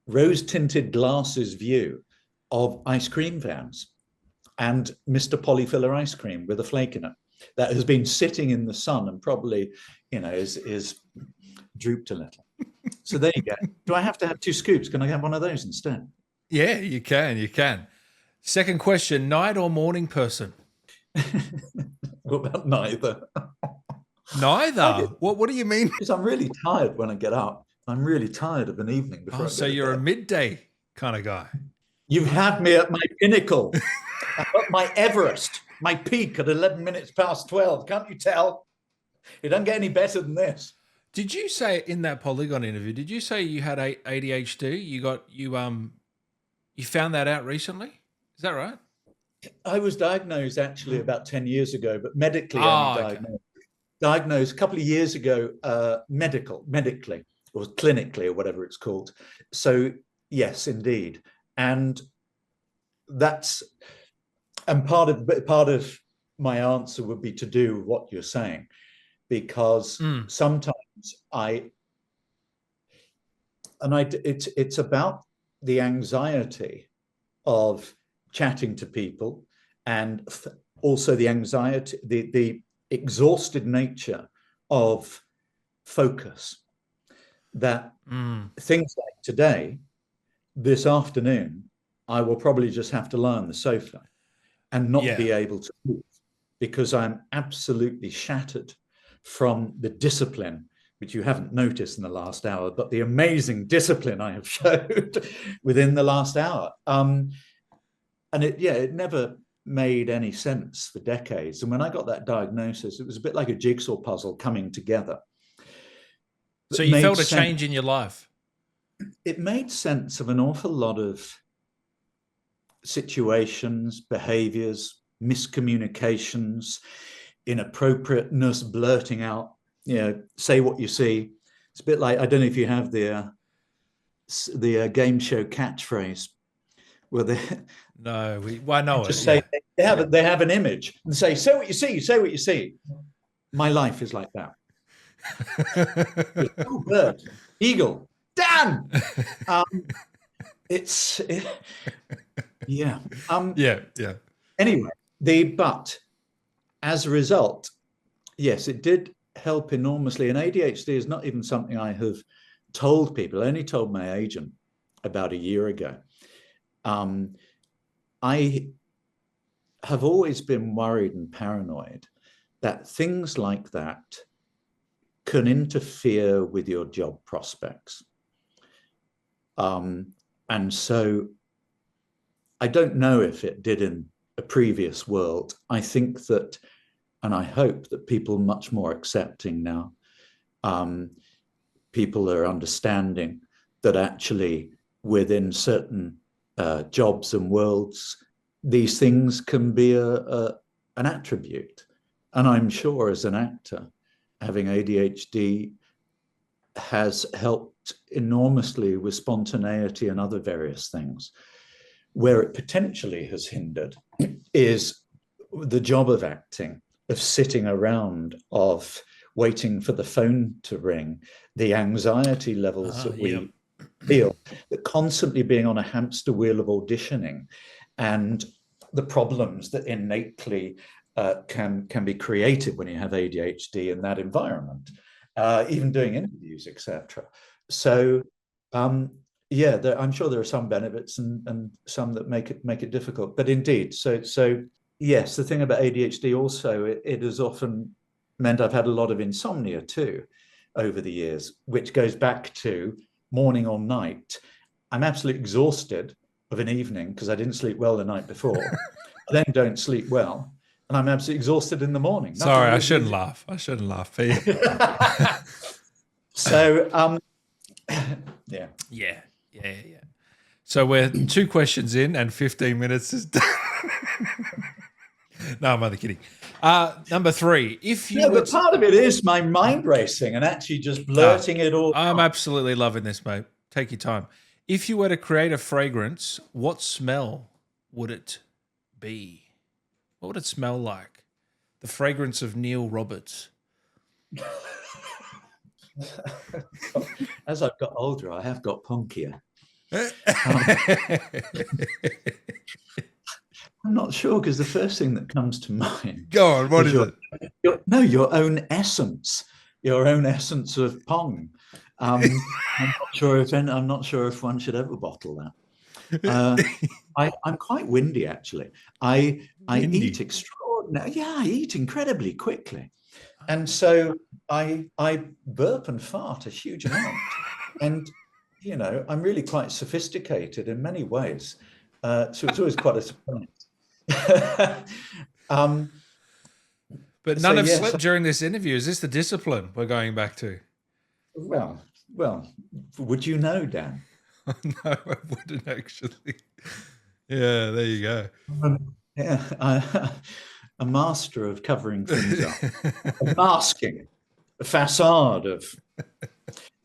rose-tinted glasses view of ice cream vans and Mr. Polyfiller ice cream with a flake in it that has been sitting in the sun and probably, is drooped a little. So there you go. Do I have to have 2 scoops? Can I have one of those instead? Yeah, you can. Second question, night or morning person? What about neither? Neither? What do you mean? Because I'm really tired when I get up. I'm really tired of an evening before I go so to you're bed. a midday kind of guy. You have me at my pinnacle, at my Everest, my peak at 11 minutes past 12. Can't you tell? It doesn't get any better than this. Did you say in that Polygon interview? Did you say you had ADHD? You found that out recently? Is that right? I was diagnosed actually about 10 years ago, but medically only Okay. diagnosed a couple of years ago, medically or clinically or whatever it's called. So yes, indeed. And part of my answer would be to do what you're saying, because sometimes it's about the anxiety of chatting to people, and also the anxiety, the exhausted nature of focus, that things like today, this afternoon, I will probably just have to lie on the sofa and not be able to move, because I'm absolutely shattered from the discipline, which you haven't noticed in the last hour, but the amazing discipline I have showed within the last hour. And it never made any sense for decades. And when I got that diagnosis, it was a bit like a jigsaw puzzle coming together. So you felt a change in your life? It made sense of an awful lot of situations, behaviors, miscommunications, inappropriateness, blurting out, say what you see. It's a bit like, I don't know if you have the game show catchphrase, where they I know just say they have an image and say what you see, say what you see. My life is like that. Oh, bird, eagle, Dan. Yeah. Anyway, but as a result, yes, it did help enormously. And ADHD is not even something I have told people. I only told my agent about a year ago. I have always been worried and paranoid that things like that can interfere with your job prospects. And so I don't know if it did in a previous world. I think that, and I hope that people are much more accepting now. People are understanding that actually within certain jobs and worlds, these things can be an attribute. And I'm sure as an actor, having ADHD has helped enormously with spontaneity and other various things. Where it potentially has hindered is the job of acting, of sitting around, of waiting for the phone to ring, the anxiety levels that we feel, that constantly being on a hamster wheel of auditioning, and the problems that innately can be created when you have ADHD in that environment, even doing interviews, etc. So I'm sure there are some benefits and some that make it difficult. But indeed, so yes, the thing about ADHD also, it has often meant I've had a lot of insomnia too over the years, which goes back to morning or night. I'm absolutely exhausted of an evening because I didn't sleep well the night before. I then don't sleep well, and I'm absolutely exhausted in the morning. Sorry, I shouldn't laugh. I shouldn't laugh. So, yeah. So we're 2 questions in and 15 minutes is done. No, I'm only kidding. Number 3, but part of it is my mind racing and actually just blurting it all out. I'm absolutely loving this, mate. Take your time. If you were to create a fragrance, what smell would it be? What would it smell like? The fragrance of Neil Roberts. As I've got older, I have got punkier. I'm not sure, because the first thing that comes to mind. Go on, what is it? Your own essence of pong. I'm not sure if one should ever bottle that. I'm quite windy, actually. I eat extraordinary. Yeah, I eat incredibly quickly, and so I burp and fart a huge amount, and I'm really quite sophisticated in many ways. So it's always quite a surprise. But So none have yes, slept during this interview. Is this the discipline we're going back to? well, would you know, Dan? No, I wouldn't actually. Yeah, there you go. Yeah, a master of covering things up, of masking, a facade of.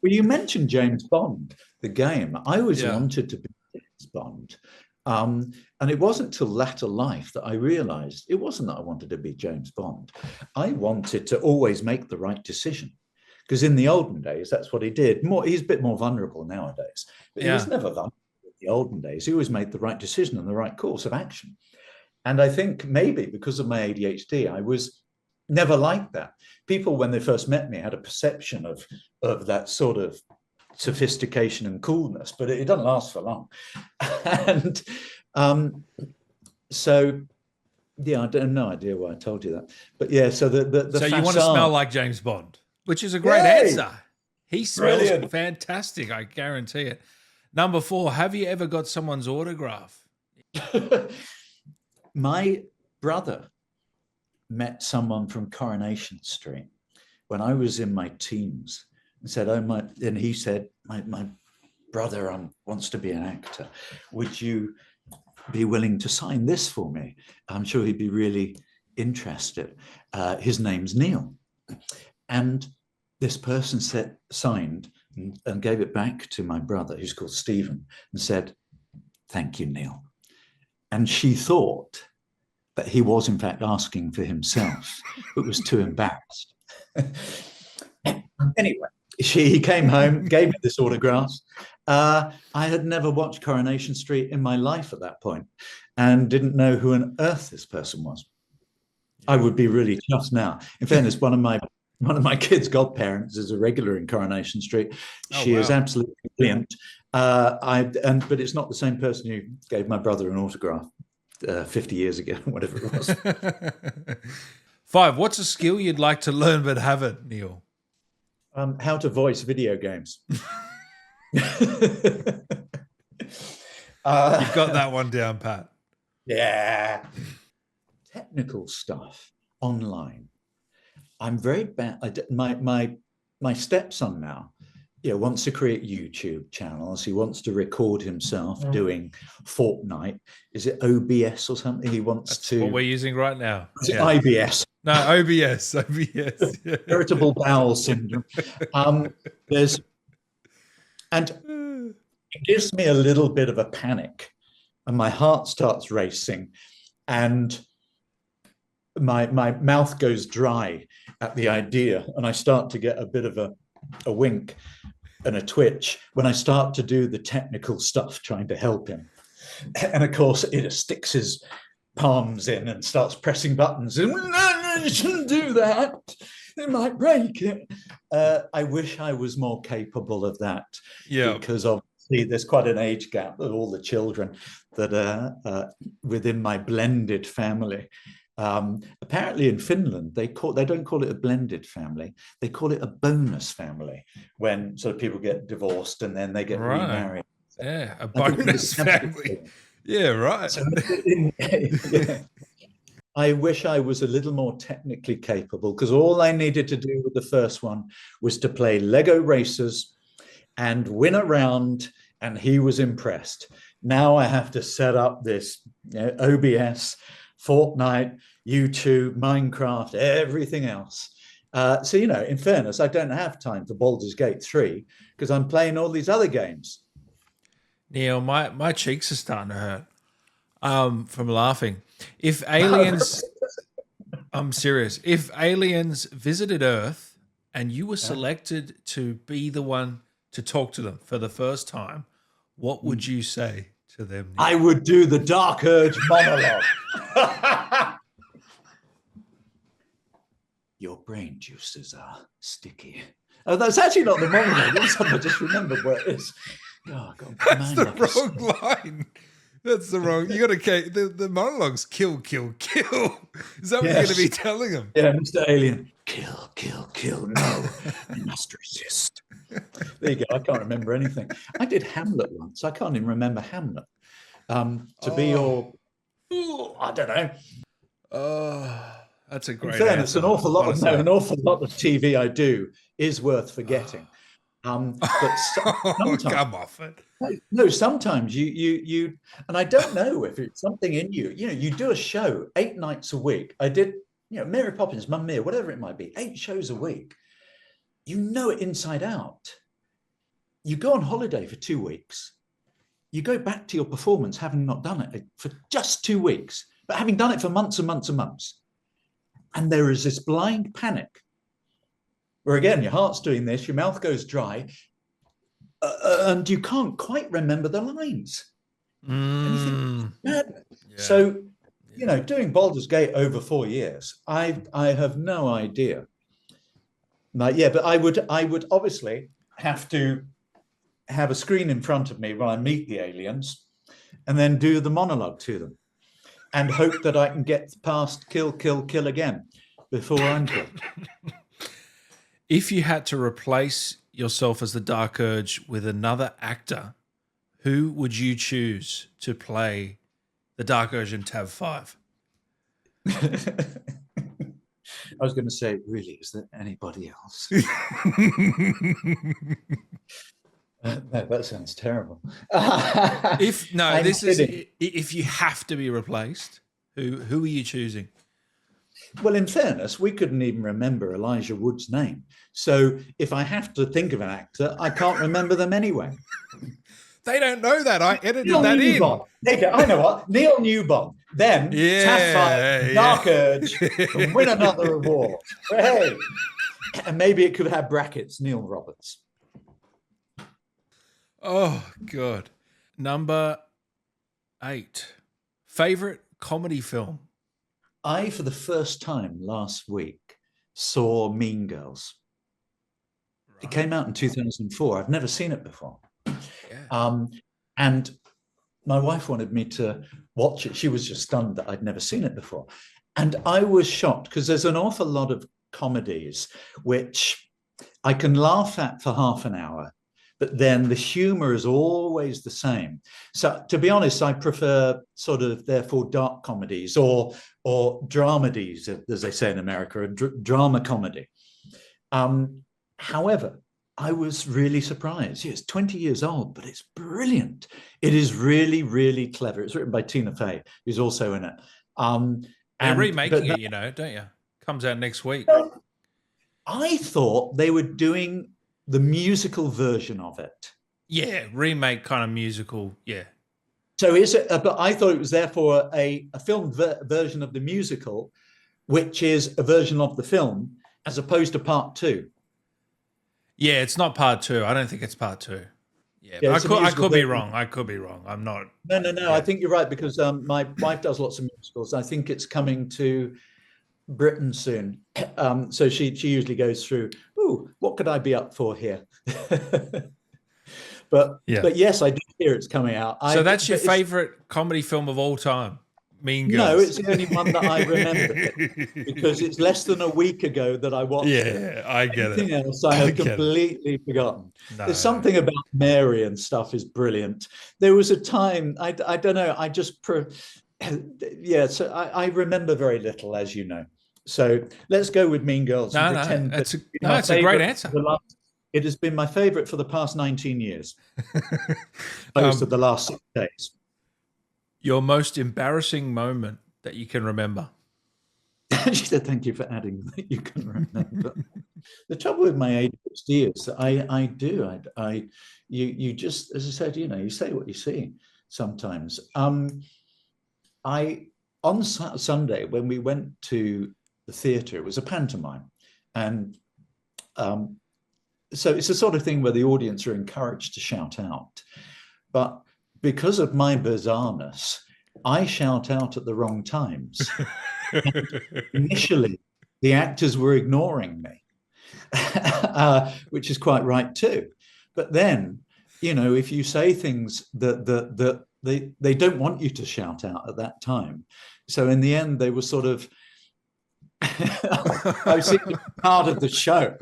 Well, you mentioned James Bond, the game. I always Yeah. wanted to be James Bond. And it wasn't till latter life that I realized it wasn't that I wanted to be James Bond. I wanted to always make the right decision. Because in the olden days, that's what he did. He's a bit more vulnerable nowadays, but he was Yeah. never vulnerable in the olden days. He always made the right decision and the right course of action. And I think maybe because of my ADHD, I was never like that. People, when they first met me, had a perception of that sort of sophistication and coolness, but it doesn't last for long. And so, yeah, I have no idea why I told you that. But yeah, so the So you want to smell like James Bond, which is a great answer. He smells Brilliant. fantastic, I guarantee it. Number 4, have you ever got someone's autograph? My brother met someone from Coronation Street when I was in my teens and said, and he said, my brother wants to be an actor. Would you be willing to sign this for me? I'm sure he'd be really interested. His name's Neil. And this person signed and gave it back to my brother, who's called Stephen, and said, "Thank you, Neil." And she thought that he was in fact asking for himself, but was too embarrassed. Anyway, he came home, gave me this autograph. I had never watched Coronation Street in my life at that point and didn't know who on earth this person was. I would be really chuffed now. In fairness, one of my kids' godparents is a regular in Coronation Street. She is absolutely brilliant. But it's not the same person who gave my brother an autograph 50 years ago, whatever it was. 5, what's a skill you'd like to learn but haven't, Neil? How to voice video games. You've got that one down, Pat. Yeah. Technical stuff online. I'm very bad. My stepson now, wants to create YouTube channels. He wants to record himself doing Fortnite. Is it OBS or something? He wants That's to. what we're using right now. Is it IBS? No, OBS. OBS. Yeah. Irritable bowel syndrome. And it gives me a little bit of a panic, and my heart starts racing, and my mouth goes dry at the idea, and I start to get a bit of a wink and a twitch when I start to do the technical stuff trying to help him. And of course, it sticks his palms in and starts pressing buttons. And no, you shouldn't do that. It might break it. I wish I was more capable of that. Yeah. Because obviously there's quite an age gap of all the children that are within my blended family. Apparently in Finland, they don't call it a blended family. They call it a bonus family when sort of people get divorced and then they get remarried. Yeah, a bonus family. Yeah, right. So, yeah. I wish I was a little more technically capable, because all I needed to do with the first one was to play Lego Racers and win a round, and he was impressed. Now I have to set up this OBS, Fortnite, YouTube, Minecraft, everything else. So, in fairness, I don't have time for Baldur's Gate 3 because I'm playing all these other games. Neil, my cheeks are starting to hurt from laughing. If aliens, I'm serious, if aliens visited Earth and you were selected to be the one to talk to them for the first time, what would you say to them, Neil? I would do the Dark Urge monologue. Your brain juices are sticky. Oh, that's actually not the monologue. I just remembered where it is. Oh, God, that's the wrong line. That's the wrong. You got to the monologue's kill, kill, kill. Is that what you're going to be telling them? Yeah, Mr. Alien. Kill, kill, kill. No, you must resist. There you go. I can't remember anything. I did Hamlet once. I can't even remember Hamlet. To be your, I don't know. That's a In great fairness, answer. an awful lot Honestly. an awful lot of TV I do is worth forgetting. But Oh, sometimes, come off it. no, sometimes you, and I don't know if it's something in you. You know, you do a show 8 nights a week. I did, you know, Mary Poppins, Mamma Mia, whatever it might be, 8 shows a week. You know it inside out. You go on holiday for 2 weeks. You go back to your performance having not done it for just 2 weeks, but having done it for months and months and months. And there is this blind panic where, again, your heart's doing this, your mouth goes dry, and you can't quite remember the lines. And you think, Yeah. So, you know, doing Baldur's Gate over 4 years, I have no idea. Yeah, but I would obviously have to have a screen in front of me when I meet the aliens, and then do the monologue to them, and hope that I can get past kill, kill, kill again before I'm killed. If you had to replace yourself as the Dark Urge with another actor, who would you choose to play the Dark Urge in Tab 5? I was going to say, really, is there anybody else? No, that sounds terrible. If you have to be replaced, who are you choosing? Well, in fairness, we couldn't even remember Elijah Wood's name. So if I have to think of an actor, I can't remember them anyway. They don't know that. I edited Neil that Newbon. In. I know what. Neil Newbon. Then Tab 5, Dark Urge, and win another award. Hey. And maybe it could have brackets, Neil Roberts. Oh, God. Number 8. Favorite comedy film? I, for the first time last week, saw Mean Girls. Right. It came out in 2004. I've never seen it before. Yeah. And my wife wanted me to watch it. She was just stunned that I'd never seen it before. And I was shocked because there's an awful lot of comedies which I can laugh at for half an hour, but then the humor is always the same. So to be honest, I prefer sort of, therefore, dark comedies or dramedies, as they say in America, a drama comedy. However, I was really surprised. It's 20 years old, but it's brilliant. It is really, really clever. It's written by Tina Fey, who's also in it. They're remaking it, you know, don't you? Comes out next week. I thought they were doing the musical version of it. Yeah, remake kind of musical, yeah. So is it, but I thought it was therefore a film version of the musical, which is a version of the film, as opposed to part 2. Yeah, it's not part 2. I don't think it's part 2. Yeah, I could be wrong. I could be wrong. I'm not. No. Yeah. I think you're right, because my wife does lots of musicals. I think it's coming to Britain soon. So she usually goes through, ooh, what could I be up for here? But yes, I do hear it's coming out. So that's your favorite comedy film of all time? Mean Girls? No, it's the only one that I remember because it's less than a week ago that I watched it. Yeah, I get it. Anything else I have completely forgotten. No. There's something about Mary and stuff is brilliant. There was a time, I don't know, so I remember very little, as you know. So let's go with Mean Girls. It's a great answer. It has been my favorite for the past 19 years. Most of the last 6 days. Your most embarrassing moment that you can remember? She said, thank you for adding that you can remember. The trouble with my ADHD is that you just, as I said, you know, you say what you see sometimes. On Sunday, when we went to the theatre, it was a pantomime. And so it's the sort of thing where the audience are encouraged to shout out. But because of my bizarreness, I shout out at the wrong times. Initially, the actors were ignoring me, which is quite right too. But then, you know, if you say things that they don't want you to shout out at that time. So in the end, they were sort of, I was part of the show.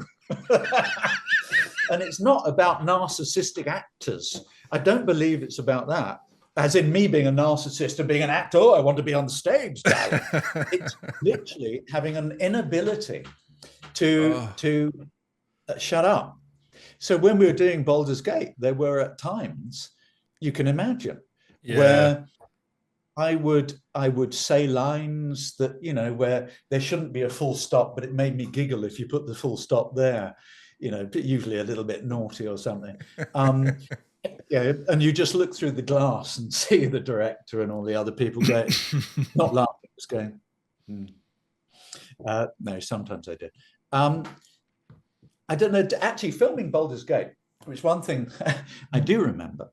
And it's not about narcissistic actors. I don't believe it's about that. as in me being a narcissist and being an actor. Oh, I want to be on stage, darling. It's literally having an inability to shut up. So when we were doing Baldur's Gate, there were at times, you can imagine, where I would say lines that, you know, where there shouldn't be a full stop, but it made me giggle if you put the full stop there, you know, usually a little bit naughty or something. Yeah, and you just look through the glass and see the director and all the other people going, not laughing, just going, no, sometimes I did. I don't know, actually filming Baldur's Gate, which one thing I do remember,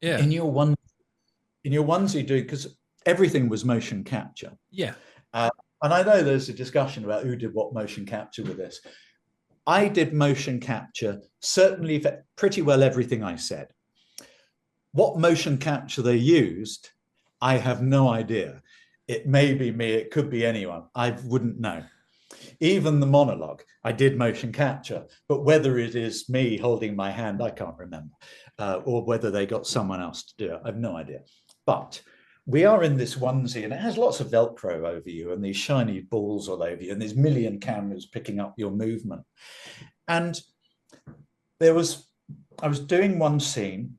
in your onesie, dude, because everything was motion capture. Yeah. And I know there's a discussion about who did what motion capture with this. I did motion capture, certainly for pretty well everything I said. What motion capture they used, I have no idea. It may be me, it could be anyone. I wouldn't know. Even the monologue, I did motion capture, but whether it is me holding my hand, I can't remember, or whether they got someone else to do it, I have no idea. But we are in this onesie and it has lots of Velcro over you and these shiny balls all over you and there's million cameras picking up your movement. And I was doing one scene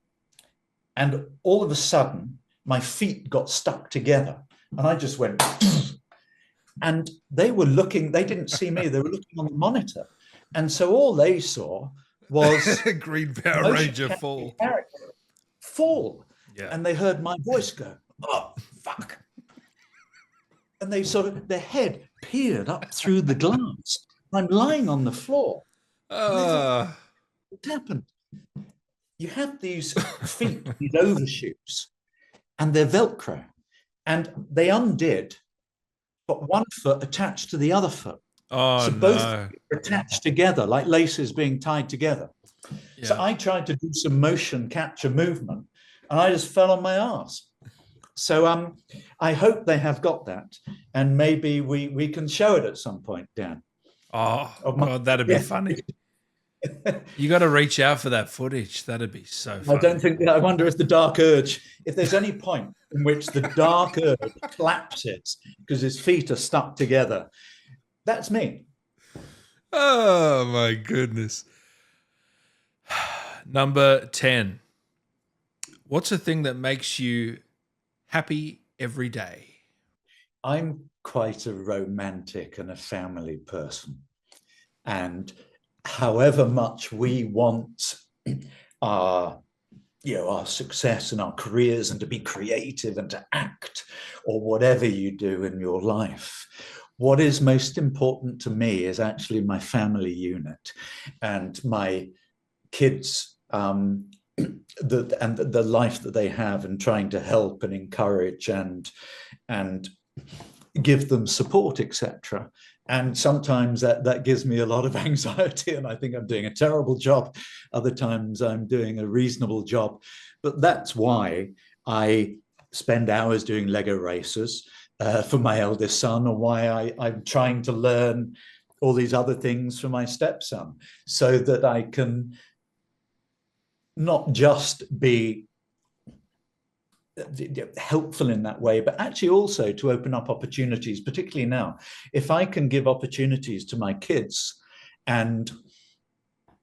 and all of a sudden my feet got stuck together and I just went, and they were looking, they didn't see me, they were looking on the monitor. And so all they saw was Green Power Ranger fall. Yeah. And they heard my voice go, oh, fuck. And they sort of, their head peered up through the glass. I'm lying on the floor. What happened? You have these feet, these overshoots, and they're Velcro. And they undid, but one foot attached to the other foot. Oh, so both are attached together, like laces being tied together. Yeah. So I tried to do some motion capture movement, and I just fell on my ass. So I hope they have got that, and maybe we can show it at some point, Dan. Oh, God, that'd be funny. You got to reach out for that footage. That'd be so funny. I don't think. I wonder if the Dark Urge, if there's any point in which the Dark Urge collapses because his feet are stuck together. That's me. Oh my goodness. Number 10. What's a thing that makes you happy every day? I'm quite a romantic and a family person. And however much we want our success and our careers and to be creative and to act or whatever you do in your life, what is most important to me is actually my family unit and my kids, the life that they have, and trying to help and encourage and give them support, etc. And sometimes that gives me a lot of anxiety and I think I'm doing a terrible job. Other times I'm doing a reasonable job. But that's why I spend hours doing Lego races for my eldest son, or why I'm trying to learn all these other things for my stepson, so that I can not just be helpful in that way, but actually also to open up opportunities, particularly now. If I can give opportunities to my kids, and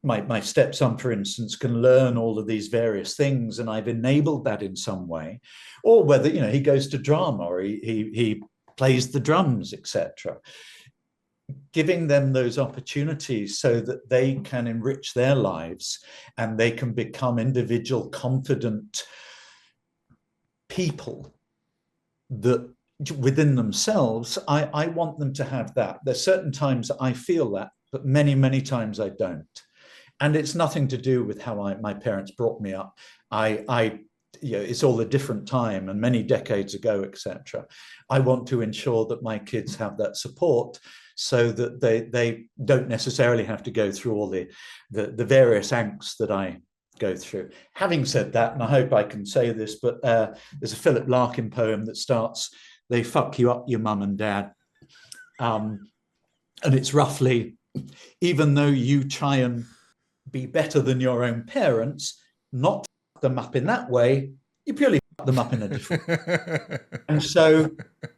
my stepson, for instance, can learn all of these various things, and I've enabled that in some way, or whether, you know, he goes to drama or he plays the drums, etc. Giving them those opportunities so that they can enrich their lives and they can become individual, confident people that within themselves. I want them to have that. There's certain times that I feel that, but many, many times I don't. And it's nothing to do with how my parents brought me up. It's all a different time and many decades ago, etc. I want to ensure that my kids have that support, so that they don't necessarily have to go through all the various angst that I go through. Having said that, and I hope I can say this, but there's a Philip Larkin poem that starts, "They fuck you up, your mum and dad." And it's roughly, even though you try and be better than your own parents, not fuck them up in that way, you purely fuck fuck them up in a different way. And so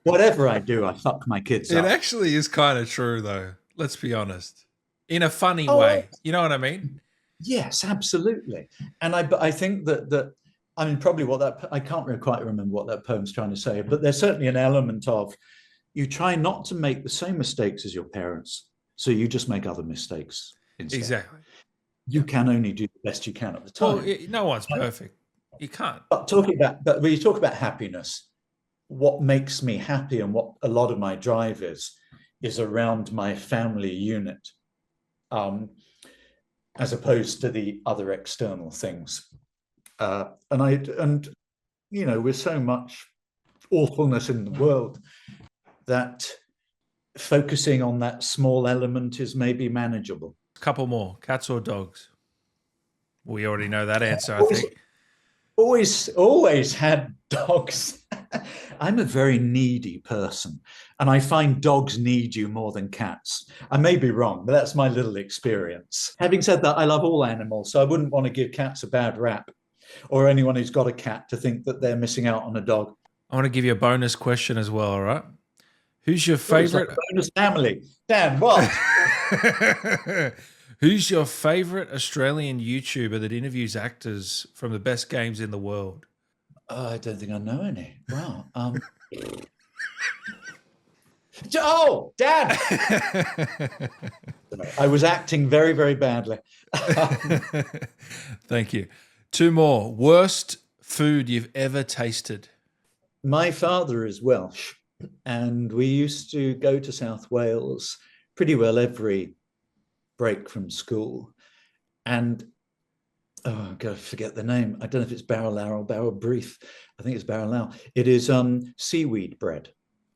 whatever I do, I fuck my kids It up. actually is kind of true, though. Let's be honest. In a funny Oh, way. You know what I mean? yes, absolutely. And I think that I mean, probably what that, I can't really quite remember what that poem's trying to say, but there's certainly an element of you try not to make the same mistakes as your parents, so you just make other mistakes instead. Exactly. You can only do the best you can at the time. Well, no one's perfect. You can't. But when you talk about happiness, what makes me happy and what a lot of my drive is around my family unit, as opposed to the other external things. And you know, with so much awfulness in the world, that focusing on that small element is maybe manageable. A couple more. Cats or dogs? We already know that answer, I think. Always had dogs. I'm a very needy person, and I find dogs need you more than cats. I may be wrong, but that's my little experience. Having said that, I love all animals, so I wouldn't want to give cats a bad rap, or anyone who's got a cat to think that they're missing out on a dog. I want to give you a bonus question as well, all right? Who's your favorite? Like bonus family. Dan, what? Who's your favorite Australian YouTuber that interviews actors from the best games in the world? I don't think I know any. Wow. Oh, Dan! I was acting very, very badly. Thank you. Two more. Worst food you've ever tasted? My father is Welsh, and we used to go to South Wales pretty well every break from school. And oh, I've got to forget the name. I don't know if it's Barrel or Barrel Brief. I think it's Barrel. It is seaweed bread.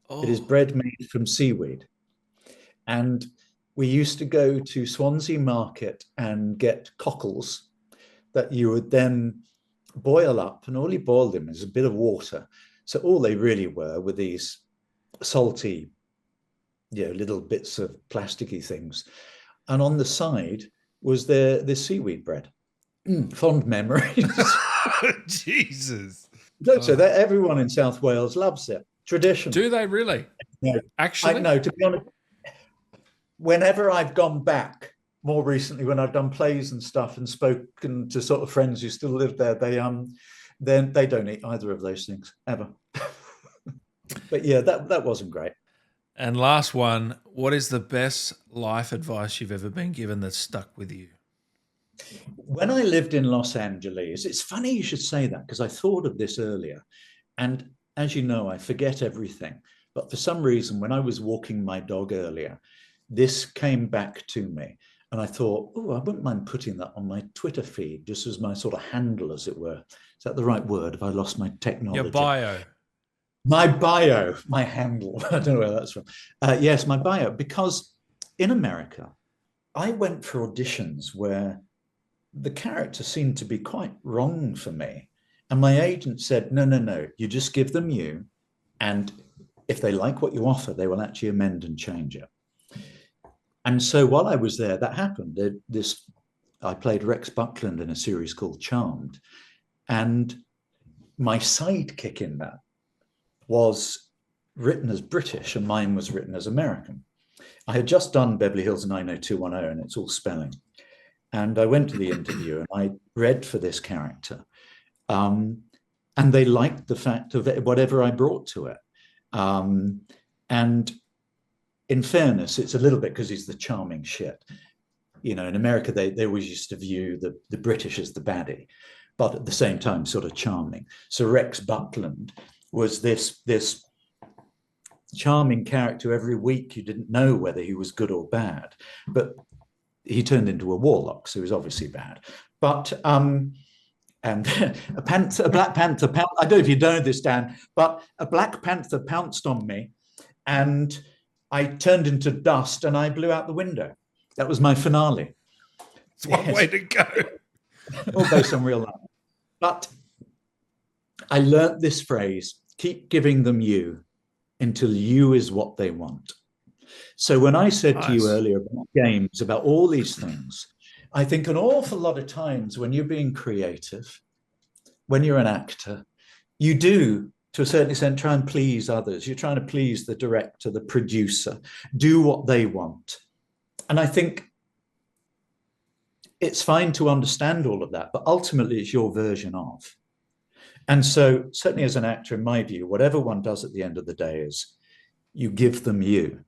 Oh. It is bread made from seaweed. And we used to go to Swansea Market and get cockles that you would then boil up, and all you boil them is a bit of water. So all they really were these salty, little bits of plasticky things. And on the side was this seaweed bread. Fond memories. Jesus. So that everyone in South Wales loves it. Tradition. Do they really? No. Actually? No, to be honest, whenever I've gone back, more recently when I've done plays and stuff and spoken to sort of friends who still live there, they don't eat either of those things ever. But yeah, that wasn't great. And last one, what is the best life advice you've ever been given that stuck with you? When I lived in Los Angeles, it's funny you should say that, because I thought of this earlier. And as you know, I forget everything. But for some reason, when I was walking my dog earlier, this came back to me. And I thought, oh, I wouldn't mind putting that on my Twitter feed, just as my sort of handle, as it were. Is that the right word? Have I lost my technology? Your bio. My bio, my handle. I don't know where that's from. Yes, my bio. Because in America, I went for auditions where the character seemed to be quite wrong for me. And my agent said, no, you just give them you. And if they like what you offer, they will actually amend and change it. And so while I was there, that happened. I played Rex Buckland in a series called Charmed. And my sidekick in that was written as British and mine was written as American. I had just done Beverly Hills 90210 and it's all spelling. And I went to the interview and I read for this character. And they liked the fact of whatever I brought to it. And in fairness, it's a little bit because he's the charming shit. You know, in America, they always used to view the British as the baddie, but at the same time, sort of charming. So Rex Buckland was this charming character. Every week you didn't know whether he was good or bad, but he turned into a warlock, so he was obviously bad. But and a Black Panther, I don't know if you know this, Dan, but a Black Panther pounced on me and I turned into dust and I blew out the window. That was my finale. It's one way to go. All based on real life. But I learnt this phrase, keep giving them you until you is what they want. So when I said to you earlier about games, about all these things, I think an awful lot of times when you're being creative, when you're an actor, you do, to a certain extent, try and please others. You're trying to please the director, the producer, do what they want. And I think it's fine to understand all of that, but ultimately it's your version of. And so certainly as an actor, in my view, whatever one does at the end of the day is you give them you,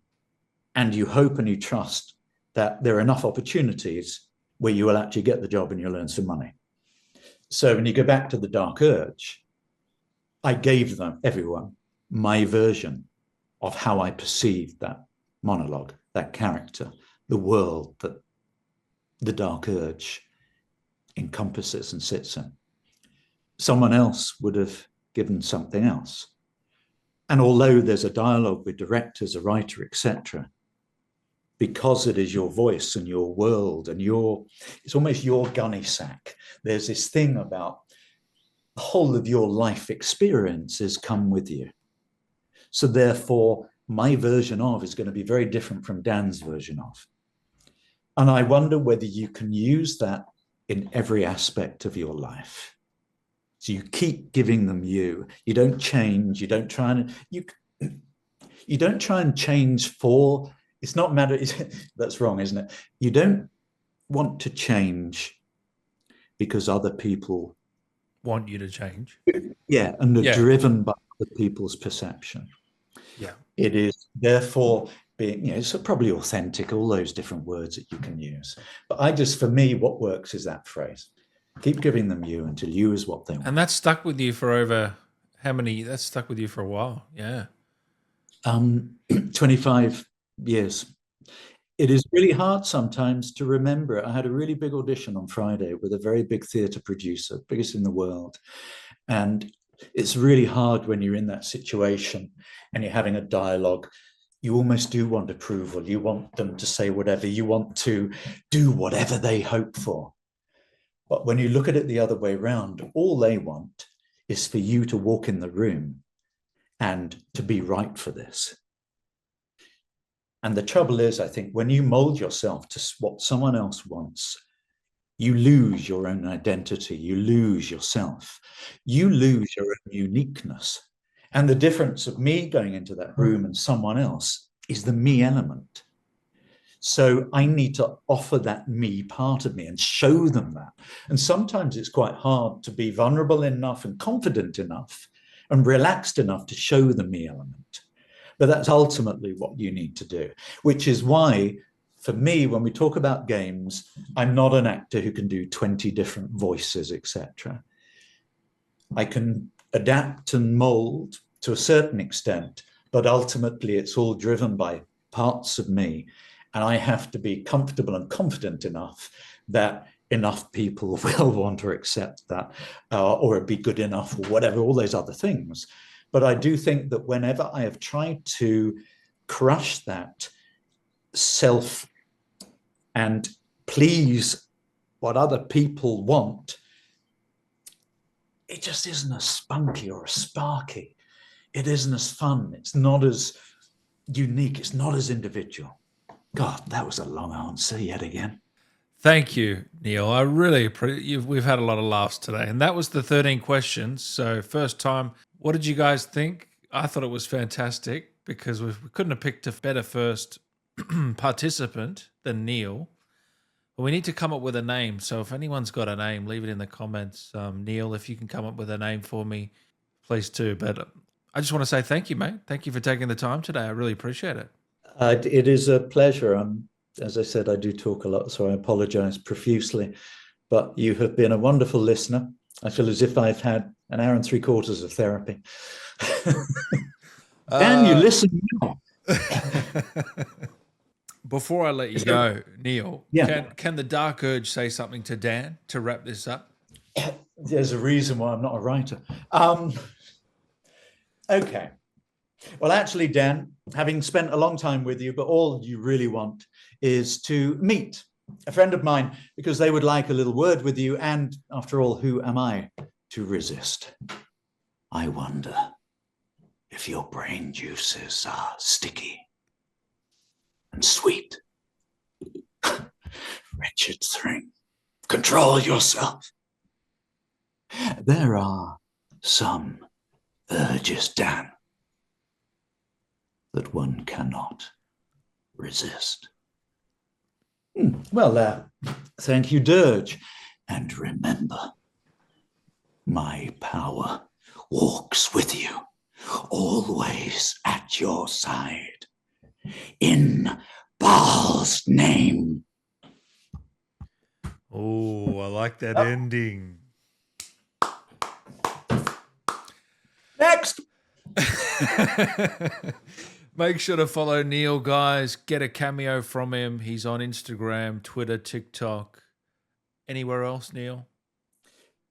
and you hope and you trust that there are enough opportunities where you will actually get the job and you'll earn some money. So when you go back to the Dark Urge, I gave them, everyone, my version of how I perceived that monologue, that character, the world that the Dark Urge encompasses and sits in. Someone else would have given something else. And although there's a dialogue with directors, a writer, etc., because it is your voice and your world and it's almost your gunny sack. There's this thing about the whole of your life experiences come with you. So therefore, my version of is going to be very different from Dan's version of. And I wonder whether you can use that in every aspect of your life. So you keep giving them you. You don't change. You don't try and change for. It's not matter. That's wrong, isn't it? You don't want to change because other people want you to change. Yeah, and they're driven by other people's perception. Yeah. It is therefore being, it's probably authentic, all those different words that you can use. But for me, what works is that phrase. Keep giving them you until you is what they want. And that's stuck with you for over how many? That's stuck with you for a while. Yeah. 25 years. It is really hard sometimes to remember. I had a really big audition on Friday with a very big theatre producer, biggest in the world. And it's really hard when you're in that situation and you're having a dialogue. You almost do want approval. You want them to say whatever. You want to do whatever they hope for. But when you look at it the other way around, all they want is for you to walk in the room and to be right for this. And the trouble is, I think, when you mold yourself to what someone else wants, you lose your own identity. You lose yourself. You lose your own uniqueness. And the difference of me going into that room and someone else is the me element. So I need to offer that me part of me and show them that. And sometimes it's quite hard to be vulnerable enough and confident enough and relaxed enough to show the me element. But that's ultimately what you need to do, which is why, for me, when we talk about games, I'm not an actor who can do 20 different voices, etc. I can adapt and mold to a certain extent, but ultimately it's all driven by parts of me. And I have to be comfortable and confident enough that enough people will want to accept that, or be good enough, or whatever, all those other things. But I do think that whenever I have tried to crush that self and please what other people want, it just isn't as spunky or as sparky. It isn't as fun. It's not as unique. It's not as individual. God, that was a long answer yet again. Thank you, Neil. I really appreciate. We've had a lot of laughs today, and that was the 13 questions. So first time, what did you guys think? I thought it was fantastic because we couldn't have picked a better first participant than Neil. But we need to come up with a name. So if anyone's got a name, leave it in the comments. Neil, if you can come up with a name for me, please do. But I just want to say thank you, mate. Thank you for taking the time today. I really appreciate it. It is a pleasure. As I said, I do talk a lot, so I apologize profusely. But you have been a wonderful listener. I feel as if I've had an hour and 3/4 of therapy. Dan, you listen now. Before I let you go, Neil, Yeah. can the Dark Urge say something to Dan to wrap this up? There's a reason why I'm not a writer. Okay. Well, actually, Dan, having spent a long time with you, but all you really want is to meet a friend of mine because they would like a little word with you. And after all, who am I to resist? I wonder if your brain juices are sticky and sweet. Wretched thing, control yourself. There are some urges, Dan, that one cannot resist. Well, thank you, Durge. And remember, my power walks with you, always at your side. In Baal's name. Oh, I like that ending. Next. Make sure to follow Neil, guys. Get a cameo from him. He's on Instagram, Twitter, TikTok. Anywhere else, Neil?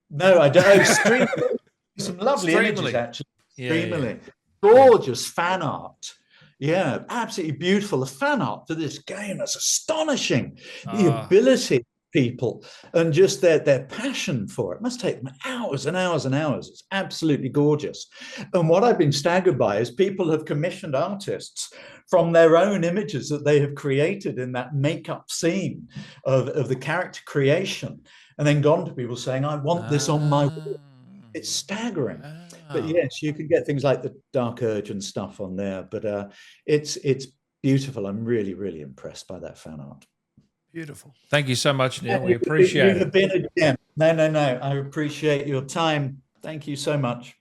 No, I don't. Streamily. Some lovely images, actually. Streamily. Gorgeous fan art. Yeah, absolutely beautiful. The fan art for this game is astonishing. The ability of people and just their passion for it must take them hours and hours and hours. It's absolutely gorgeous. And what I've been staggered by is people have commissioned artists from their own images that they have created in that makeup scene of the character creation, and then gone to people saying, I want this on my wall. It's staggering. But yes, you can get things like the Dark Urge and stuff on there, but it's beautiful. I'm really, really impressed by that fan art. Beautiful. Thank you so much, Neil. We appreciate it. You have been a gem. No. I appreciate your time. Thank you so much.